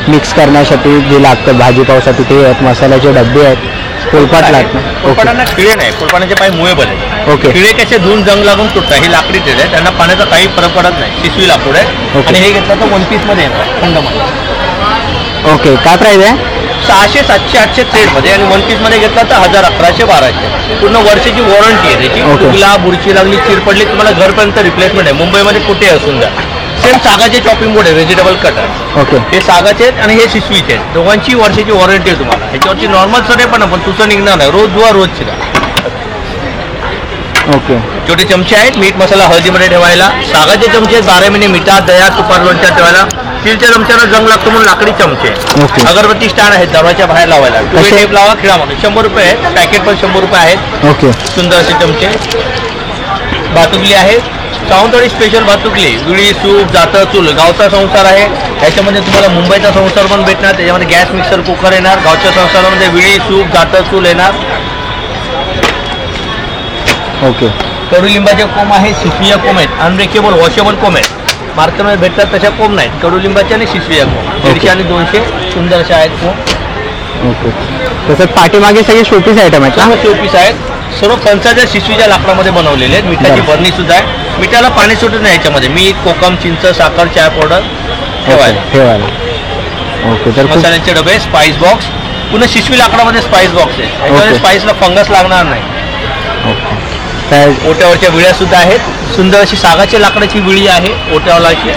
मिक्स करण्यासाठी जे लागतं भाजीपावसाठी ते आहेत मसाल्याचे डबे आहेत कोलपाट लाटणं ओके फुलपाटांना खिळे नाही फुलपाटांचे पाय मुळेबल आहे ओके खिळे कसे धुवून जंग लागून तुटतात ही लाकडी तेल आहे त्यांना पाण्याचा काही फरक पडत नाही शिसवी लाकूड आहे ओके. आणि हे घेतलं तर 1 पीस मध्ये येणार खंडमध्ये ओके काय प्राईज आहे 600 700 800 ट्रेड मध्ये आणि 1 पीस मध्ये घेतला तर 1000 1100 1200 पूर्ण वर्षाची वॉरंटी आहे त्याची ओके. तुला बुरशी लागली चिर पडली तुम्हाला घरपर्यंत रिप्लेसमेंट आहे मुंबईमध्ये कुठे असून द्या सेम सागाचे चॉपिंग बोर्ड आहे व्हेजिटेबल कटर ओके हे सागाचे आहेत आणि हे शिसवीचे आहेत दोघांची वर्षाची वॉरंटी आहे तुम्हाला ह्याच्यावरची नॉर्मल सर पण पण तुझं निघणार नाही रोज धुवा रोज शिरा ओके छोटे चमचे आहेत मीठ मसाला हळदीमध्ये ठेवायला सागाचे चमचे आहेत 12 महिने मिठात दह्यात तुपात लोणच्यात ठेवायला स्टीलच्या चमच्याला जंग लागतो म्हणून लाकडी चमचे ओके. अगरबत्ती स्टँड आहेत दरवाजा बाहेर लावायला कसे? टेप लावा खिळामध्ये 100 रुपये आहेत पॅकेट पण 100 रुपये आहेत ओके सुंदर असे चमचे भातुकली आहे सावंतवाडी स्पेशल भातुकली विळी सूप जातं चूल गावचा संसार आहे याच्यामध्ये तुम्हाला मुंबईचा संसार पण भेटणार त्याच्यामध्ये गॅस मिक्सर कुकर येणार गावच्या संसारामध्ये विळी सूप जातं चूल येणार ओके कडुलिंबाचे कोंब आहेत शिसवीय कोंब आहेत अनब्रेकेबल वॉशेबल कोंब आहेत मार्केटमध्ये भेटतात तशा कोंब नाहीत कडुलिंबाचे आणि शिसवीय कोंब 150 आणि 200 सुंदर असे आहेत कोंब ओके तसंच पाठीमागे सगळे शोपीस आयटम आहेत सर्व ना शोपीस आहेत सर्व फणसाच्या शिसवीच्या लाकडामध्ये बनवलेले आहेत मिठाची बरं. बरणी सुद्धा आहे मिठाला पाणी सुटत नाही याच्यामध्ये मीठ कोकम चिंच साखर चाय पावडर ठेवायला ठेवायला ओके तर खूप मसाल्याचे डबे स्पाइस बॉक्स पुन्हा शिशवी लाकडामध्ये स्पाइस बॉक्स आहे याच्यामध्ये ओके. स्पाइसला फंगस लागणार नाही ओके काय ओट्यावरच्या विळ्या सुद्धा आहेत सुंदर अशी सागाची लाकडाची विळी आहे ओट्यावरची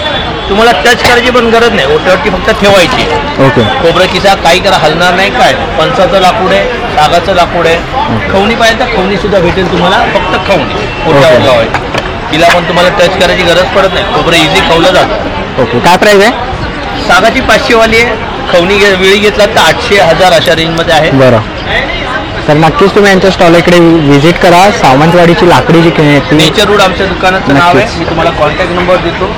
तुम्हाला टच करायची पण गरज नाही ओट्यावरती फक्त ठेवायची ओके खोबरं किसा काही करा हलणार नाही काय पंचाचं लाकूड आहे सागाचं लाकूड आहे खवणी पाहिजे तर खवणी सुद्धा भेटेल तुम्हाला फक्त खवणी ओट्यावर लावायची तिला पण तुम्हाला टच करायची गरज पडत नाही खोबरं इझी खवलं जातं ओके काय प्राईज आहे सागाची 500 वाली आहे खवणी विळी घेतला तर 800 1000 अशा रेंजमध्ये आहे बरं तर नक्कीच तुम्ही यांच्या स्टॉल इकडे व्हिजिट करा सावंतवाडीची लाकडी जी किंमत नेचर रोड आमच्या दुकानाचं नाव नक्कीच. आहे मी तुम्हाला कॉन्टॅक्ट नंबर देतो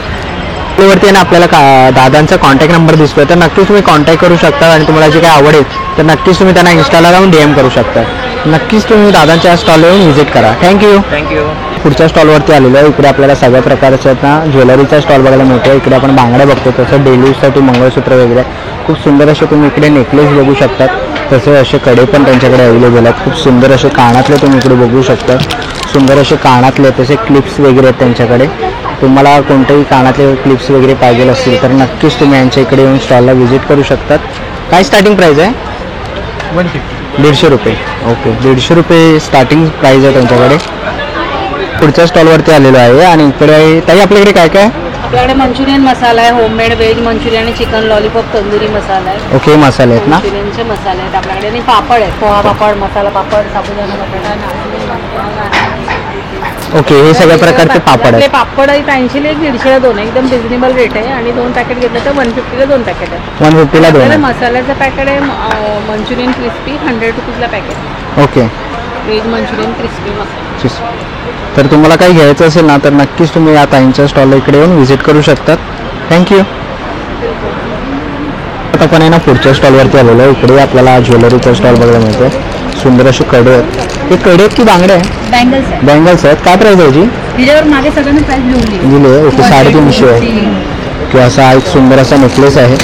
वरती आहे ना आपल्याला दादांचा कॉन्टॅक्ट नंबर दिसतोय तर नक्कीच तुम्ही कॉन्टॅक्ट करू शकता आणि तुम्हाला जे काही आवडेल तर नक्कीच तुम्ही त्यांना इन्स्टाला जाऊन DM करू शकता नक्कीच तुम्ही दादांच्या स्टॉलला येऊन व्हिजिट करा थँक्यू थँक्यू पुढच्या स्टॉलवरती आलेलो आहे इकडे आपल्याला सगळ्या प्रकारचे ना ज्वेलरीचा स्टॉल बघायला मिळतो इकडे आपण बांगड्या बघतो तसं डेली यूजसाठी मंगळसूत्र वगैरे खूप सुंदर असे तुम्ही इकडे नेकलेस बघू शकतात तसे असे कडे पण त्यांच्याकडे अवेलेबल आहेत खूप सुंदर असे कानातले तुम्ही इकडे बघू शकता सुंदर असे कानातले तसे क्लिप्स वगैरे आहेत त्यांच्याकडे तुम्हाला कोणतेही कानातले क्लिप्स वगैरे पाहिजे असतील तर नक्कीच तुम्ही यांच्या इकडे येऊन स्टॉलला व्हिजिट करू शकतात काय स्टार्टिंग प्राईस आहे 150 रुपये ओके 150 रुपये स्टार्टिंग प्राईस आहे त्यांच्याकडे पुढच्या स्टॉलवरती आलेलो आहे आणि इकडे ताई आपल्याकडे काय काय आपल्याकडे मंचुरियन मसाला आहे होममेड व्हेज मंचुरियन आणि चिकन लॉलीपॉप तंदुरी मसाला आहे ओके मसाले आहेत ना मंचुरियनचे मसाले आहेत आपल्याकडे आणि पापड आहेत पोहा पापड मसाला पापड साबुदाणा बटाटा नाचणी ओके, हे सगळ्या प्रकारचे पापड आपले आहेत. पापड आहेत 80 ला एक 150 ला 2 आहे. एकदम रिजनेबल रेट आहे आणि 2 पॅकेट घेतलं तर 150 ला 2 पॅकेट आहे. 150 ला 2 आपल्याला आहे. मसाल्याचं पॅकेट आहे मंचुरियन क्रिस्पी 100 रुपीजला packet. Okay. Veg Manchurian crispy masala. तर तुम्हाला काही घ्यायचं असेल ना तर नक्कीच तुम्ही या ताईंच्या स्टॉलला इकडे येऊन व्हिजिट करू शकतात. थँक्यू. आता आपण आहे ना पुढच्या स्टॉलवरती आलेलो आहे. इकडे आपल्याला ज्वेलरीचा स्टॉल बघायला मिळतो. सुंदर असे कडे आहेत. हे कडे आहेत की बांगडे आहे? बँगल्स आहे. बँगल्स आहेत. काय प्राईस आहे याची? त्याच्यावर मागे सगळ्यांना प्राईस लिहून दिली आहे. ओके, 350 आहे. किंवा असा एक सुंदर असा नेकलेस आहे.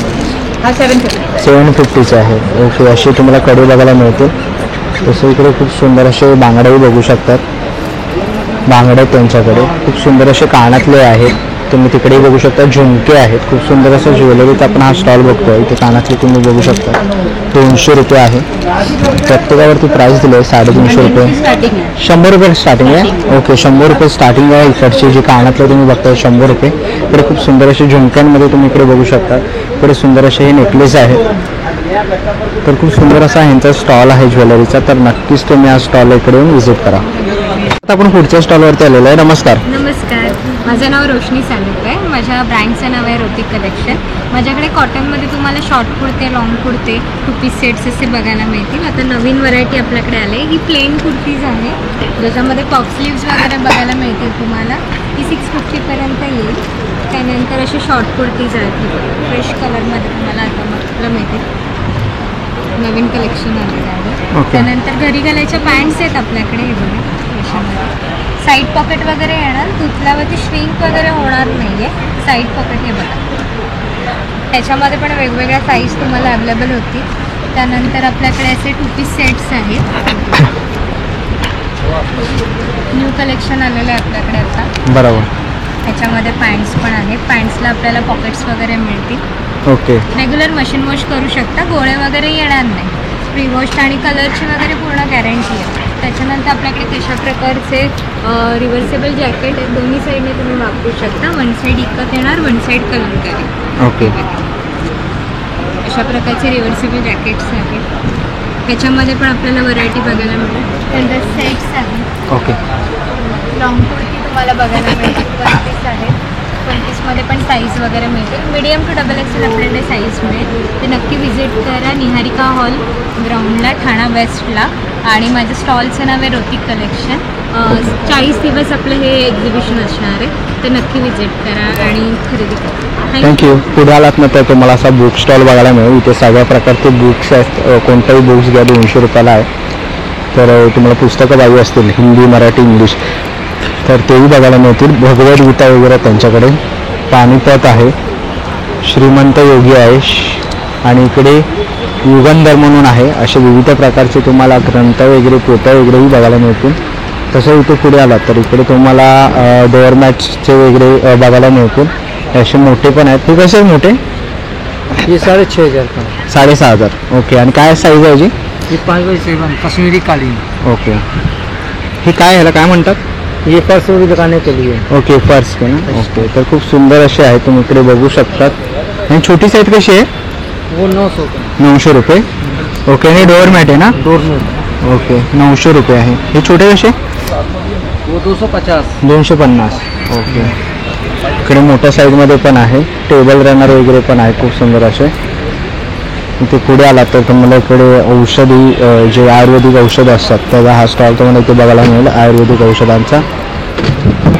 हा 750. 750चा आहे. ओके, असे तुम्हाला कडे बघायला मिळतील. तसं इकडे खूप सुंदर असे बांगडेही बघू शकतात. बांगडे आहेत त्यांच्याकडे. खूप सुंदर असे कानातले आहेत. तुम्ही तिकडेही बघू शकता. झुमके आहेत. खूप सुंदर असं ज्वेलरीचा आपण हा स्टॉल बघतोय. इथे कानातले तुम्ही बघू शकता. 200 रुपये आहे. प्रत्येकावरती प्राईस दिलं आहे 350 रुपये. 100 रुपये स्टार्टिंग आहे. ओके, 100 रुपये स्टार्टिंग आहे. इकडचे जे कानातले तुम्ही बघताय 100 रुपये. इकडे खूप सुंदर असे झुमक्यांमध्ये तुम्ही इकडे बघू शकता. इकडे सुंदर असे हे नेकलेस आहे. तर खूप सुंदर असा ह्यांचा स्टॉल आहे ज्वेलरीचा. तर नक्कीच तुम्ही हा स्टॉल इकडे येऊन व्हिजिट करा. आता आपण पुढच्या स्टॉलवरती आलेलो आहे. नमस्कार. नमस्कार, माझं नाव रोशनी सालुक आहे. माझ्या ब्रँडचं नाव आहे रोतिक कलेक्शन. माझ्याकडे कॉटनमध्ये तुम्हाला शॉर्ट कुर्ते, लॉंग कुर्ते, 2 पीस सेट्स असे बघायला मिळतील. आता नवीन व्हरायटी आपल्याकडे आले. ही प्लेन कुर्तीज आहे ज्याच्यामध्ये पॉप स्लीव्स वगैरे बघायला मिळतील तुम्हाला. ही 650पर्यंत येईल. त्यानंतर असे शॉर्ट कुर्तीज आहेत फ्रेश कलरमध्ये तुम्हाला आता बघायला मिळतील. नवीन कलेक्शन आलेलं आहे. त्यानंतर घरी घालायच्या पॅन्ट्स आहेत आपल्याकडे. हे बघा साईड पॉकेट वगैरे येणार. धुतल्यावरती श्रिंक वगैरे होणार नाही आहे. साईड पॉकेट हे बघा. त्याच्यामध्ये पण वेगवेगळ्या साईज तुम्हाला अवेलेबल होतील. त्यानंतर आपल्याकडे असे 2 पीस सेट्स आहेत. न्यू कलेक्शन आलेलं आहे आपल्याकडे आता. बरोबर. त्याच्यामध्ये पॅन्ट्स पण आहेत. पॅन्ट्सला आपल्याला पॉकेट्स वगैरे मिळतील. ओके. रेग्युलर मशीन वॉश करू शकता. गोळे वगैरे येणार नाही. प्री वॉश आणि कलरची वगैरे पूर्ण गॅरंटी आहे. त्याच्यानंतर आपल्याकडे तशा प्रकारचे रिव्हर्सेबल जॅकेट आहेत. दोन्ही साईडने तुम्ही वापरू शकता. वन साईड इकत येणार, वन साईड कलंकारी. ओके. अशा प्रकारचे रिव्हर्सेबल जॅकेट्स आहेत. त्याच्यामध्ये पण आपल्याला व्हरायटी बघायला मिळेल. त्यानंतर सेट्स आहेत. ओके. लॉंग कुर्ती तुम्हाला बघायला मिळेल. 25 आहेत. 25मध्ये पण साईज वगैरे मिळते. मीडियम टू डबल एक्सेल आपल्याकडे साईज मिळेल. ते नक्की व्हिजिट करा. निहारिका हॉल ग्राउंडला, ठाणा वेस्टला. आणि माझं स्टॉलचं नाव आहे रोतिक कलेक्शन. 40 दिवस आपलं हे एक्झिबिशन असणार आहे. ते नक्की व्हिजिट करा आणि खरेदी करा. थँक्यू. पुढे आलात ना तर तुम्हाला असा बुक स्टॉल बघायला मिळेल. इथे सगळ्या प्रकारचे बुक्स आहेत. कोणताही बुक्स घ्या 200 रुपयाला आहे. तर तुम्हाला पुस्तकं पाहिजे असतील हिंदी, मराठी, इंग्लिश तर तेही बघायला मिळतील. भगवद्गीता वगैरे त्यांच्याकडे. पानिपत आहे. श्रीमंत योगी आहे. आणि इकडे युगंधर म्हणून आहे. असे विविध प्रकारचे तुम्हाला ग्रंथ वगैरे, पोथ्या वगैरेही बघायला मिळतील. तसं इथे पुढे आलात तर इकडे तुम्हाला डोअरमॅट्सचे वगैरे बघायला मिळतील. असे मोठे पण आहेत. हे कसे मोठे? ये 6,500 का. 6,500. ओके. आणि काय साईज आहे याची? ये 5x7 कश्मीरी कालीन. ओके. हे काय ह्याला काय म्हणतात? ये पर्स भी दिखाने के लिए. ओके, पर्स के ना. ओके. तर खूप सुंदर असे आहे. तुम्ही इकडे बघू शकतात. आणि छोटी साईज कशी आहे? वो 900 का. 900 रुपये. ओके. आणि डोअरमॅट आहे ना? डोरमेट. ओके. 900 रुपये आहे. हे छोटे कसे? वो 250. 250. ओके. इकडे मोठ्या साईजमध्ये पण आहे. टेबल रनर वगैरे पण आहे खूप सुंदर असे. इथे पुढे आलात तर तुम्हाला इकडे औषधी जे आयुर्वेदिक औषधं असतात त्याचा हा स्टॉल तुम्हाला इथे बघायला मिळेल. आयुर्वेदिक औषधांचा.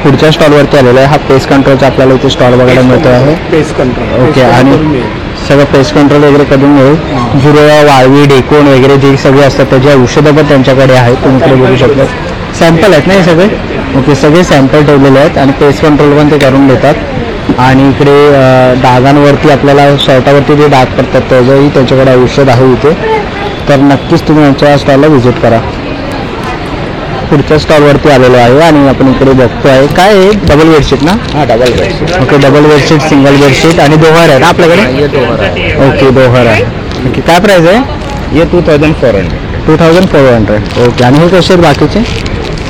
पुढच्या स्टॉलवरती आलेला आहे. हा पेस्ट कंट्रोलचा आपल्याला इथे स्टॉल बघायला मिळतो आहे. Pest control. ओके. आणि सगळं पेस्ट कंट्रोल वगैरे करून मिळेल. जुरळा, वाळवी, डेकोण वगैरे जे सगळे असतात त्याची औषधं पण त्यांच्याकडे आहेत. तुम्ही इकडे बघू शकता. सॅम्पल आहेत ना हे सगळे? ओके. सगळे सॅम्पल ठेवलेले आहेत आणि पेस्ट कंट्रोल पण ते करून देतात. आणि इकडे डागांवरती आपल्याला शर्टावरती जे डाग पडतात त्याचंही त्याच्याकडे औषध आहे इथे. तर नक्कीच तुम्ही यांच्या स्टॉलला व्हिजिट करा. पुढच्या स्टॉलवरती आलेलो आहे आणि आपण इकडे बघतो आहे. काय आहे? डबल बेडशीट ना? हाँ double bedsheet. Okay. Double bedsheet, single bedsheet आणि दोहर आहे ना आपल्याकडे? ये दोहर है. ओके. दोहर आहे. ओके. काय प्राईस आहे? ये 2400. 2400. ओके. आणि हे कसे आहेत बाकीचे?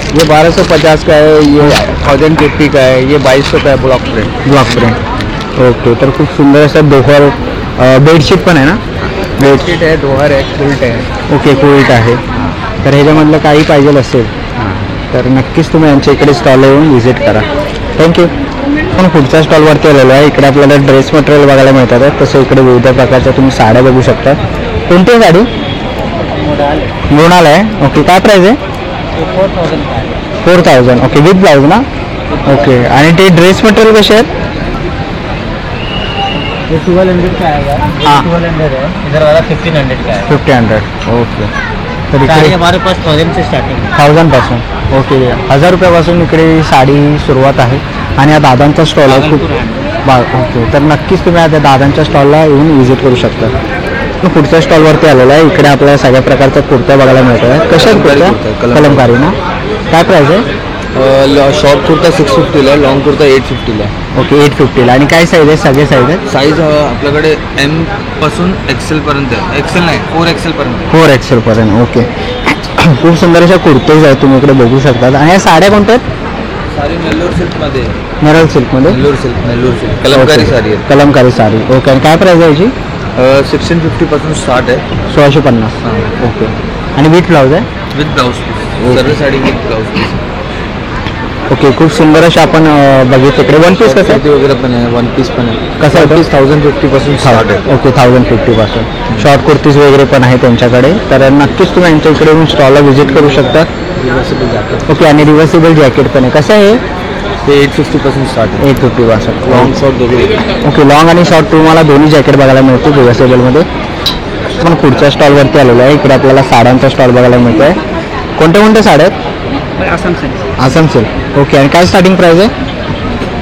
ये 1250 का है. ये 1050 का है. ये 2200 का है block print. Block print. Okay. तर खूप सुंदर असं दोहर बेडशीट पण आहे ना? बेडशीट है, दोहर है, क्विल्ट है. ओके. क्विल्ट आहे. तर ह्याच्यामधलं काही पाहिजे असेल तर नक्कीच तुम्ही यांच्या इकडे स्टॉल येऊन व्हिजिट करा. थँक्यू. पण पुढच्या स्टॉलवरती आलेलो आहे. इकडे आपल्याला ड्रेस मटेरियल बघायला मिळतात. तसं इकडे विविध प्रकारच्या तुम्ही साड्या बघू शकता. कोणती आहे साडी? मोनाल आहे. ओके, काय प्राईस आहे? 4000. ओके, विथ ब्लाऊज ना? ओके. आणि ते ड्रेस मटेरियल कसे आहेत? 1200 का आएगा. 1200 है. इधर वाला 1500 का है. 1500. ओके. तर साड़ी इकडे हमारे पास 1000 से स्टार्टिंग है. 1000पासून. ओके, 1000 रुपयापासून इकडे साडी सुरुवात आहे. आणि या दादांचा स्टॉल आहे खूप ओके. तर नक्कीच तुम्ही आता दादांच्या स्टॉलला येऊन व्हिजिट करू शकता. पुढच्या स्टॉलवरती आलेला आहे. इकडे आपल्याला सगळ्या प्रकारच्या कुर्त्या बघायला मिळतात आहेत. कशा आहेत कुर्त्या? कलमकारी ना? काय प्राईस आहे? शॉर्ट कुर्ता 650ला आहे, लॉंग कुर्ता 850ला आहे. ओके, 850ला. आणि काय साईज आहे? सगळे साईज आहेत? साईज आपल्याकडे M पासून XL पर्यंत आहे. XL नाही, 4XL पर्यंत. 4XL पर्यंत. ओके. खूप सुंदर अशा कुर्तेज आहेत, तुम्ही इकडे बघू शकता. आणि या साड्या कोणत्या आहेत? साडी नेल्लोर सिल्कमध्ये. नेरळ सिल्कमध्ये? नेल्लोर सिल्क कलमकारी साडी आहे. कलमकारी साडी. ओके. आणि काय प्राईस आहे याची? 1650 पासून स्टार्ट आहे. 1650. ओके. आणि विथ ब्लाऊज आहे? With blouse piece. सर्व sari with blouse piece. Okay. खूप सुंदर अशा आपण बघितलं. इकडे वन पीस कसं आहे? वगैरे पण आहे, वन पीस पण आहे. कसं आहे? 1050 पासून स्टार्ट आहे. ओके, 1050 पासून. शॉर्ट कुर्तीज वगैरे पण आहे त्यांच्याकडे. तर नक्कीच तुम्ही यांच्या इकडे येऊन स्टॉलला व्हिजिट करू शकता. Reversible jacket. ओके. आणि रिव्हर्सेबल जॅकेट पण आहे. कसं आहे? ते 850 पासून स्टार्ट आहे. 850 पासून. लॉंग शॉर्ट दोघे. ओके. लॉंग आणि शॉर्ट तुम्हाला दोन्ही जॅकेट बघायला मिळते रिव्हर्सेबलमध्ये. पण पुढच्या स्टॉलवरती आलेलो आहे. इकडे आपल्याला साड्यांचा स्टॉल बघायला मिळतो आहे. कोणत्या कोणत्या साड्या आहेत? आसाम से. आसाम सिल्क. ओके. आणि काय स्टार्टिंग प्राईस आहे?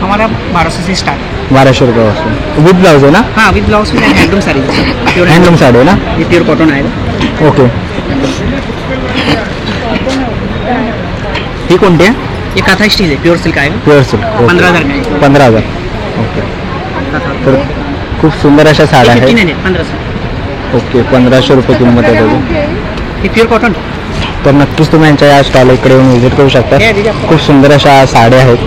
हमारा 1200 से स्टार्ट. 1200 रुपयापासून. विथ ब्लाऊज आहे ना? हाँ, विद ब्लाउज में handloom sari. Pure handloom sari आहे ना? ये प्योर कॉटन आएगा. ओके. ही कोणती आहे? ये काथा स्टील है, प्योर सिल्क आएगा. Pure silk. 15,000 में आएगा. 15,000. ओके. तर खूप सुंदर अशा साड्या आहेत. 1500. ओके. 1500 रुपये किंमत आहे त्याची. ये प्योर कॉटन. तर नक्कीच तुम्ही यांच्या या स्टॉल इकडे येऊन व्हिजिट करू शकता. खूप सुंदर अशा साड्या आहेत.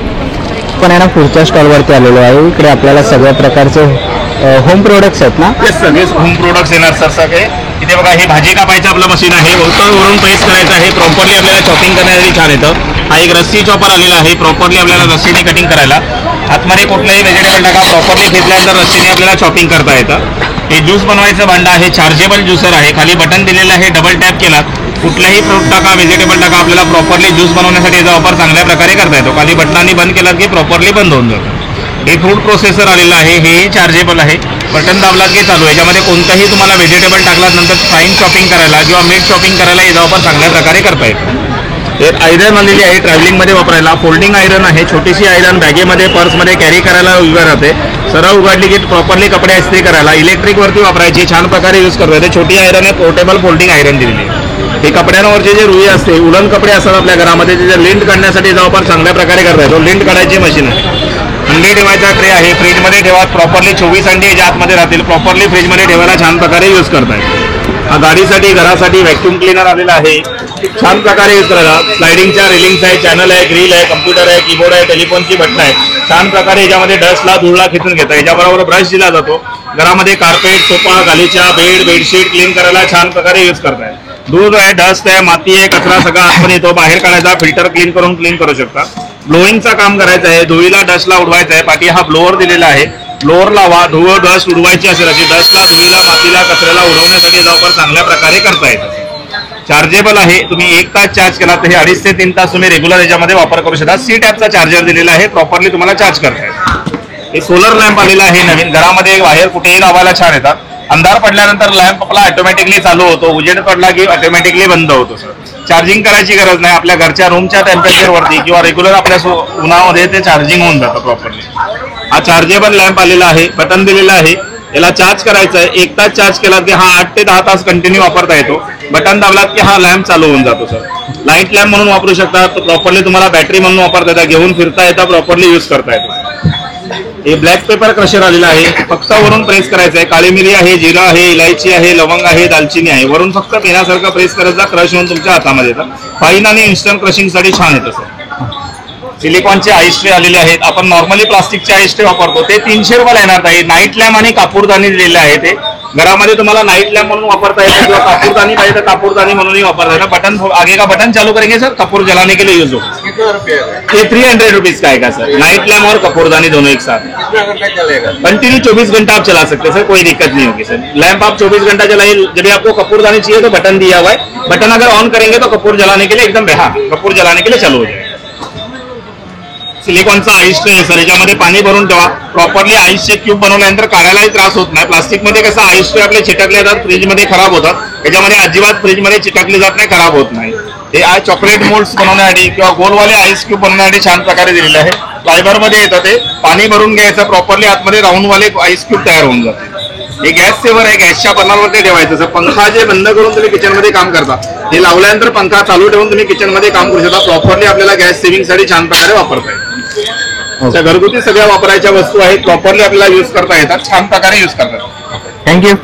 पण आहे ना, पुढच्या स्टॉलवरती आलेलो आहे. इकडे आपल्याला सगळ्या प्रकारचे होम प्रोडक्ट्स आहेत ना? सगळेच होम प्रोडक्ट्स येणार सर सगळे. इथे बघा, हे भाजी कापायचं आपलं मशीन आहे. वरून प्रेस करायचं आहे. प्रॉपरली आपल्याला चॉपिंग करण्यासाठी छान येतं. हा एक रस्सी चॉपर आलेला आहे. प्रॉपरली आपल्याला रस्सीने कटिंग करायला. आतमध्ये कुठलंही व्हेजिटेबल टाका. प्रॉपरली घेतल्यानंतर रस्सीने आपल्याला चॉपिंग करता येतं. हे ज्यूस बनवायचं भांडं आहे. चार्जेबल ज्युसर आहे. खाली बटन दिलेलं आहे. डबल टॅप केला कुठलाही फ्रूट टाका, व्हेजिटेबल टाका, आपल्याला प्रॉपरली ज्यूस बनवण्यासाठी याचा वापर चांगल्या प्रकारे करता येतो. खाली बटनाने बंद केलात की प्रॉपरली बंद होऊन जातं. हे फूड प्रोसेसर आलेलं आहे. हेही चार्जेबल आहे. बटन दाबलात की चालू. याच्यामध्ये कोणतंही तुम्हाला व्हेजिटेबल टाकलात नंतर फाईन चॉपिंग करायला किंवा मीठ चॉपिंग करायला याचा वापर चांगल्या प्रकारे करता येतो. एक आयरन आलेली आहे ट्रॅव्हलिंगमध्ये वापरायला. फोल्डिंग आयरन आहे. छोटीशी आयरन बॅगेमध्ये पर्समध्ये कॅरी करायला उभं राहते. सरळ उघडली की प्रॉपरली कपडे इस्त्री करायला इलेक्ट्रिकवरती वापरायची. छान प्रकारे यूज करता येते. छोटी आयरन आहे. पोर्टेबल फोल्डिंग आयरन दिलेली आहे. हे कपड्यांवरचे जे रुई असते, उलन कपडे असतात आपल्या घरामध्ये, त्याचे लिंट काढण्यासाठी याचा वापर चांगल्या प्रकारे करता येतो. लिंट काढायची मशीन आहे. अंडे ठेवायचा ट्रे आहे. फ्रीजमध्ये ठेवा. प्रॉपरली 24 अंडे याच्या आतमध्ये राहतील. प्रॉपरली फ्रीजमध्ये ठेवायला छान प्रकारे यूज करता येतो. हा गाडीसाठी घरासाठी व्हॅक्यूम क्लीनर आलेला आहे. छान प्रकारे यूज करायला. स्लायडिंगच्या रेलिंग्स आहे, चॅनल आहे, ग्रिल आहे, कम्प्युटर आहे, कीबोर्ड आहे, टेलिफोनची बटन आहे. छान प्रकारे याच्यामध्ये डस्टला धूळला खेचून घेता. याच्याबरोबर ब्रश दिला जातो. घरामध्ये कार्पेट, सोफा, गालीचा, बेडशीट क्लीन करायला छान प्रकारे यूज करताय. दूध आहे, डस्ट आहे, माती आहे, कचरा सगळा आतमध्ये येतो. बाहेर काढायचा, फिल्टर क्लीन करू शकता. ब्लोईंगचं काम करायचं आहे. धुळीला डस्टला उडवायचं आहे. पाठी हा ब्लोअर दिलेला आहे. ब्लोअर लावा. धूळ डस्ट उडवायची असेल अशी डस्टला, धुळीला, मातीला, कचऱ्याला उडवण्यासाठी याचा वापर चांगल्या प्रकारे करता येतो. चार्जेबल आहे. तुम्ही 1 तास चार्ज केला तर हे 2.5 ते 3 तास तुम्ही रेग्युलर याच्यामध्ये वापर करू शकता. सी टॅपचा चार्जर दिलेला आहे. प्रॉपरली तुम्हाला चार्ज करता येईल. हे सोलर लॅम्प आलेला आहे नवीन. घरामध्ये बाहेर कुठेही लावायला छान येतात. अंधार पडल्यानंतर लॅम्प आपला ऑटोमॅटिकली चालू होतो. उजेड पडला की ऑटोमॅटिकली बंद होतो. सर चार्जिंग करायची गरज नाही. आपल्या घरच्या रूमच्या टेम्परेचरवरती किंवा रेग्युलर आपल्या उन्हामध्ये ते चार्जिंग होऊन जातं प्रॉपरली. हा चार्जेबल लॅम्प आलेला आहे. बटन दिलेला आहे. याला चार्ज करायचं आहे. 1 तास चार्ज केला की हा 8 ते 10 तास कंटिन्यू वापरता येतो. बटन दाबलात की हा लॅम्प चालू होऊन जातो. सर लाईट लॅम्प म्हणून वापरू शकता. प्रॉपरली तुम्हाला बॅटरी म्हणून वापरता येतात. घेऊन फिरता येतं. प्रॉपरली यूज करता येतो. हे ब्लॅक पेपर क्रशर आलेला आहे. फक्त वरून प्रेस करायचं आहे. काळी मिरी आहे, जिरा आहे, इलायची आहे, लवंग आहे, दालचिनी आहे. वरून फक्त पेनासारखं प्रेस करायचा. क्रश होऊन तुमच्या हातामध्ये येतं. फाईन आणि इन्स्टंट क्रशिंगसाठी छान येतं. सर सिलिकॉनचे आईस ट्रे आलेले आहेत. आपण नॉर्मली प्लास्टिकचे आईस ट्रे वापरतो ते 300 रुपयाला येणार आहे. नाईट लॅम्प आणि कापूरदानी दिलेले आहे. ते घरामध्ये तुम्हाला नाईट लॅम्प म्हणून वापरता येते किंवा कापूरदानी पाहिजे तर कापूरदानी म्हणूनही वापरता येतं. बटन आगे का बटन चालू करेंगे सर, कपूर जलाने के लिए यूज हो. ये 300 रुपीज का आएगा सर. नाइट लैम्प और कपूरदानी दोनों एक साथ कंटिन्यू 24 घंटा आप चला सकते हैं सर, कोई दिक्कत नहीं होगी सर. लैंप आप 24 घंटा जलाइए. जब भी आपको कपूरदानी चाहिए तो बटन दिया हुआ है, बटन अगर ऑन करेंगे तो कपूर जलाने के लिए एकदम कपूर जलाने के लिए चालू हो जाएगा. सिलिकॉनचा आईस ट्रे आहे सर, याच्यामध्ये पाणी भरून ठेवा. प्रॉपरली आईसचे क्यूब बनवल्यानंतर काढायलाही त्रास होत नाही. प्लास्टिक मध्ये कसं आईस ट्रे आपले चिटकले जातात, फ्रीज मध्ये खराब होतात. याच्यामध्ये अजिबात फ्रीज मध्ये चिटकले जात नाही, खराब होत नाही. हे आहे चॉकलेट मोल्ड्स बनवण्यासाठी किंवा गोलवाले आईस क्यूब बनवण्यासाठी छान प्रकारे दिलेले आहे. फायबर मध्ये येतं ते. पाणी भरून घ्यायचं, प्रॉपरली आतमध्ये राऊंडवाले आईस क्यूब तयार होऊन जाते. हे गॅस सेवर आहे, गॅसच्या बर्नरवरती ठेवायचं सर. पंखा जे बंद करून तुम्ही किचन मध्ये काम करता, हे लावल्यानंतर पंखा चालू ठेवून तुम्ही किचन मध्ये काम करू शकता. प्रॉपरली आपल्याला गॅस सेव्हिंग साठी छान प्रकारे वापरता येईल. घरगुती सगळ्या वापरायच्या वस्तू आहेत, प्रॉपरली आपल्याला युज करता येतात, छान प्रकारे युज करतात. थँक्यू.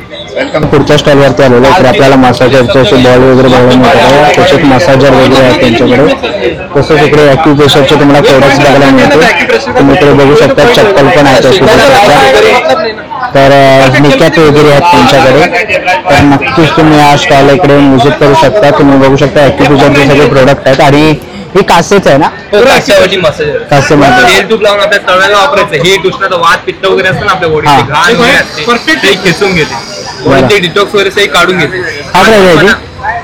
पुढच्या स्टॉल वरती आलेलो तर आपल्याला मसाजरचे असे बॉल वगैरे बघायला मिळतात. तसेच मसाजर वगैरे आहेत त्यांच्याकडे. तसंच इकडे ॲक्युप्रेशरचे तुम्हाला प्रोडक्ट्स बघायला मिळते. तुम्ही इकडे बघू शकता चप्पल पण आहेत तर निकॅप वगैरे आहेत त्यांच्याकडे. तर नक्कीच तुम्ही या स्टॉल इकडे व्हिजिट करू शकता. तुम्ही बघू शकता ॲक्युप्रेशरचे सगळे प्रोडक्ट आहेत आणि हे कासेच आहे ना, काश्यावरची मसाज कासेमध्ये तेल तूप लावून आपल्या तळव्याला वापरायचं. हे उष्णता वात पित्त वगैरे असतं ना आपल्या बॉडीमध्ये, घाण वगैरे असते ते खेचून घेते, ते डिटॉक्स वगैरे सही काढून घेते. हा प्राइस आहे.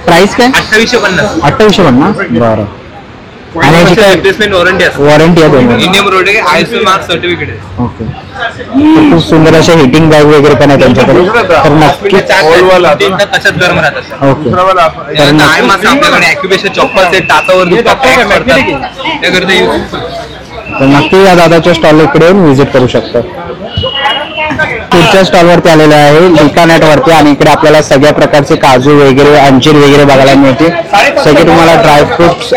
प्राइस काय? 2850. 2850. बरं. आणि याची काय रिप्लेसमेंट वॉरंटी असते. वॉरंटी आहे दोन्ही. Indian road ISO mark certificate आहे. ओके. खूप सुंदर असे हिटिंग बॅग वगैरे पण आहे त्यांच्याकडे. तर नक्कीच तशाच गरम राहतात. ओके. तर नाही मात्र आपल्याकडे ॲक्युप्रेशर चॉपर ते टाचावर त्याकरता यूज. तर नक्की या दादाच्या स्टॉल इकडे येऊन व्हिजिट करू शकता. पुढच्या स्टॉलवरती आलेलं आहे लिकानेट वरती आणि इकडे आपल्याला सगळ्या प्रकारचे काजू वगैरे अंजीर वगैरे बघायला मिळते. सगळे तुम्हाला ड्रायफ्रुट्स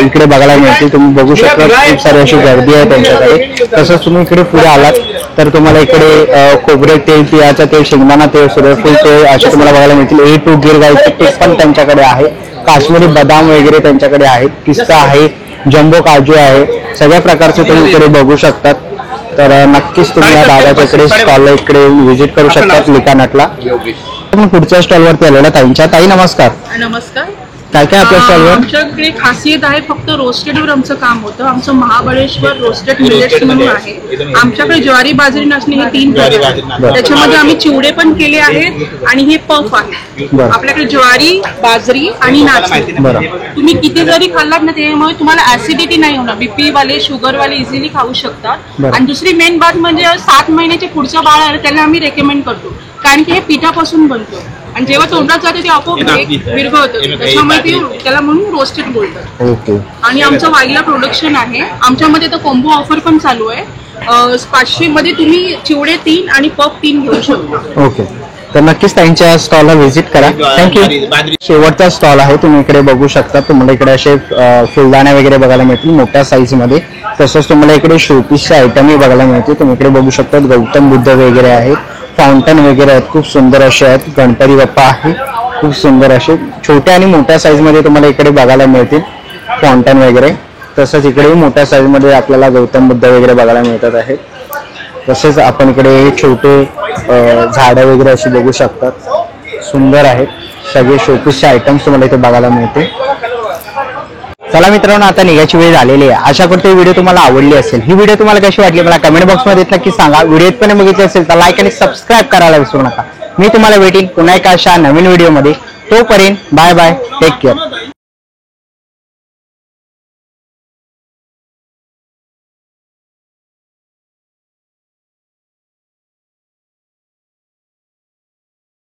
इकडे बघायला मिळतील. तुम्ही बघू शकता खूप सारी अशी गर्दी आहे त्यांच्याकडे. तसंच तुम्ही इकडे पुढे आलात तर तुम्हाला इकडे खोबरे तेल, तिळाचं तेल, शेंगदाणा तेल, सूर्यफूल तेल असे तुम्हाला बघायला मिळतील. A2 गिर गाईचे तेल पण त्यांच्याकडे आहे. काश्मीरी बदाम वगैरे त्यांच्याकडे आहेत. पिस्ता आहे, जम्बो काजू आहे. सगळ्या प्रकारचे तुम्ही इकडे बघू शकतात. तर नक्कीच तुम्ही या दादाच्या इकडे स्टॉलला इकडे व्हिजिट करू शकतात लिकानेटला. आपण पुढच्या स्टॉलवरती आलेला ताईंच्या. ताई नमस्कार. नमस्कार. काय काय आपल्या स्टॉलवर? आमच्याकडे खासियत आहे फक्त रोस्टेडवर आमचं काम होतं. आमचं महाबळेश्वर रोस्टेड मिलेट्स म्हणून आहे. आमच्याकडे ज्वारी, बाजरी, नाचणी हे 3 प्रकार. त्याच्यामध्ये आम्ही चिवडे पण केले आहेत आणि हे पफ आहे. आपल्याकडे ज्वारी, बाजरी आणि नाचणी. तुम्ही किती जरी खाल्लात ना त्यामुळे तुम्हाला ऍसिडिटी नाही होणार. BP वाले, शुगर वाले इझिली खाऊ शकतात. आणि दुसरी मेन बात म्हणजे 7 महिन्याचे पुढच्या बाळ आहे त्याला आम्ही रेकमेंड करतो, कारण की हे पिठापासून बनतो आणि जेव्हा तोंडात जाते ते आपोआप विरघळतं. त्याच्यामुळे त्याला म्हणून रोस्टेड बोलतात. ओके. आणि आमचं वाईला प्रोडक्शन आहे. आमच्यामध्ये तर कॉम्बो ऑफर पण चालू आहे. 500 मध्ये तुम्ही चिवडे 3 आणि पफ 3 घेऊ शकता. ओके. तर नक्कीच त्यांच्या स्टॉलला व्हिजिट करा. थँक्यू. शेवटचा स्टॉल आहे, तुम्ही इकडे बघू शकता. तुम्हाला इकडे असे फुलदाणे वगैरे बघायला मिळतील मोठ्या साईज मध्ये. तसंच तुम्हाला इकडे शोपीसचे आयटमही बघायला मिळतील. तुम्ही इकडे बघू शकता गौतम बुद्ध वगैरे आहेत, फाउंटन वगैरे आहेत, खूप सुंदर असे आहेत. गणपती बाप्पा आहे, खूप सुंदर असे छोट्या आणि मोठ्या साईज मध्ये तुम्हाला इकडे बघायला मिळतील फाउंटन वगैरे. तसंच इकडे मोठ्या साईज मध्ये आपल्याला गौतम बुद्ध वगैरे बघायला मिळतात आहेत. तसेच आपण इकडे छोटे झाडं वगैरे अशी बघू शकतात, सुंदर आहेत. सगळे शोपीसचे आयटम्स तुम्हाला इथे बघायला मिळते. चला मित्रांनो, आता निघायची वेळ झालेली आहे. आशा करतो ही व्हिडिओ तुम्हाला आवडली असेल. ही व्हिडिओ तुम्हाला कशी वाटली मला कमेंट बॉक्समध्ये नक्की सांगा. व्हिडिओ पण बघितली असेल तर लाईक आणि सबस्क्राईब करायला विसरू नका. मी तुम्हाला भेटेन पुन्हा एका अशा नवीन व्हिडिओमध्ये. तोपर्यंत बाय बाय, टेक केअर.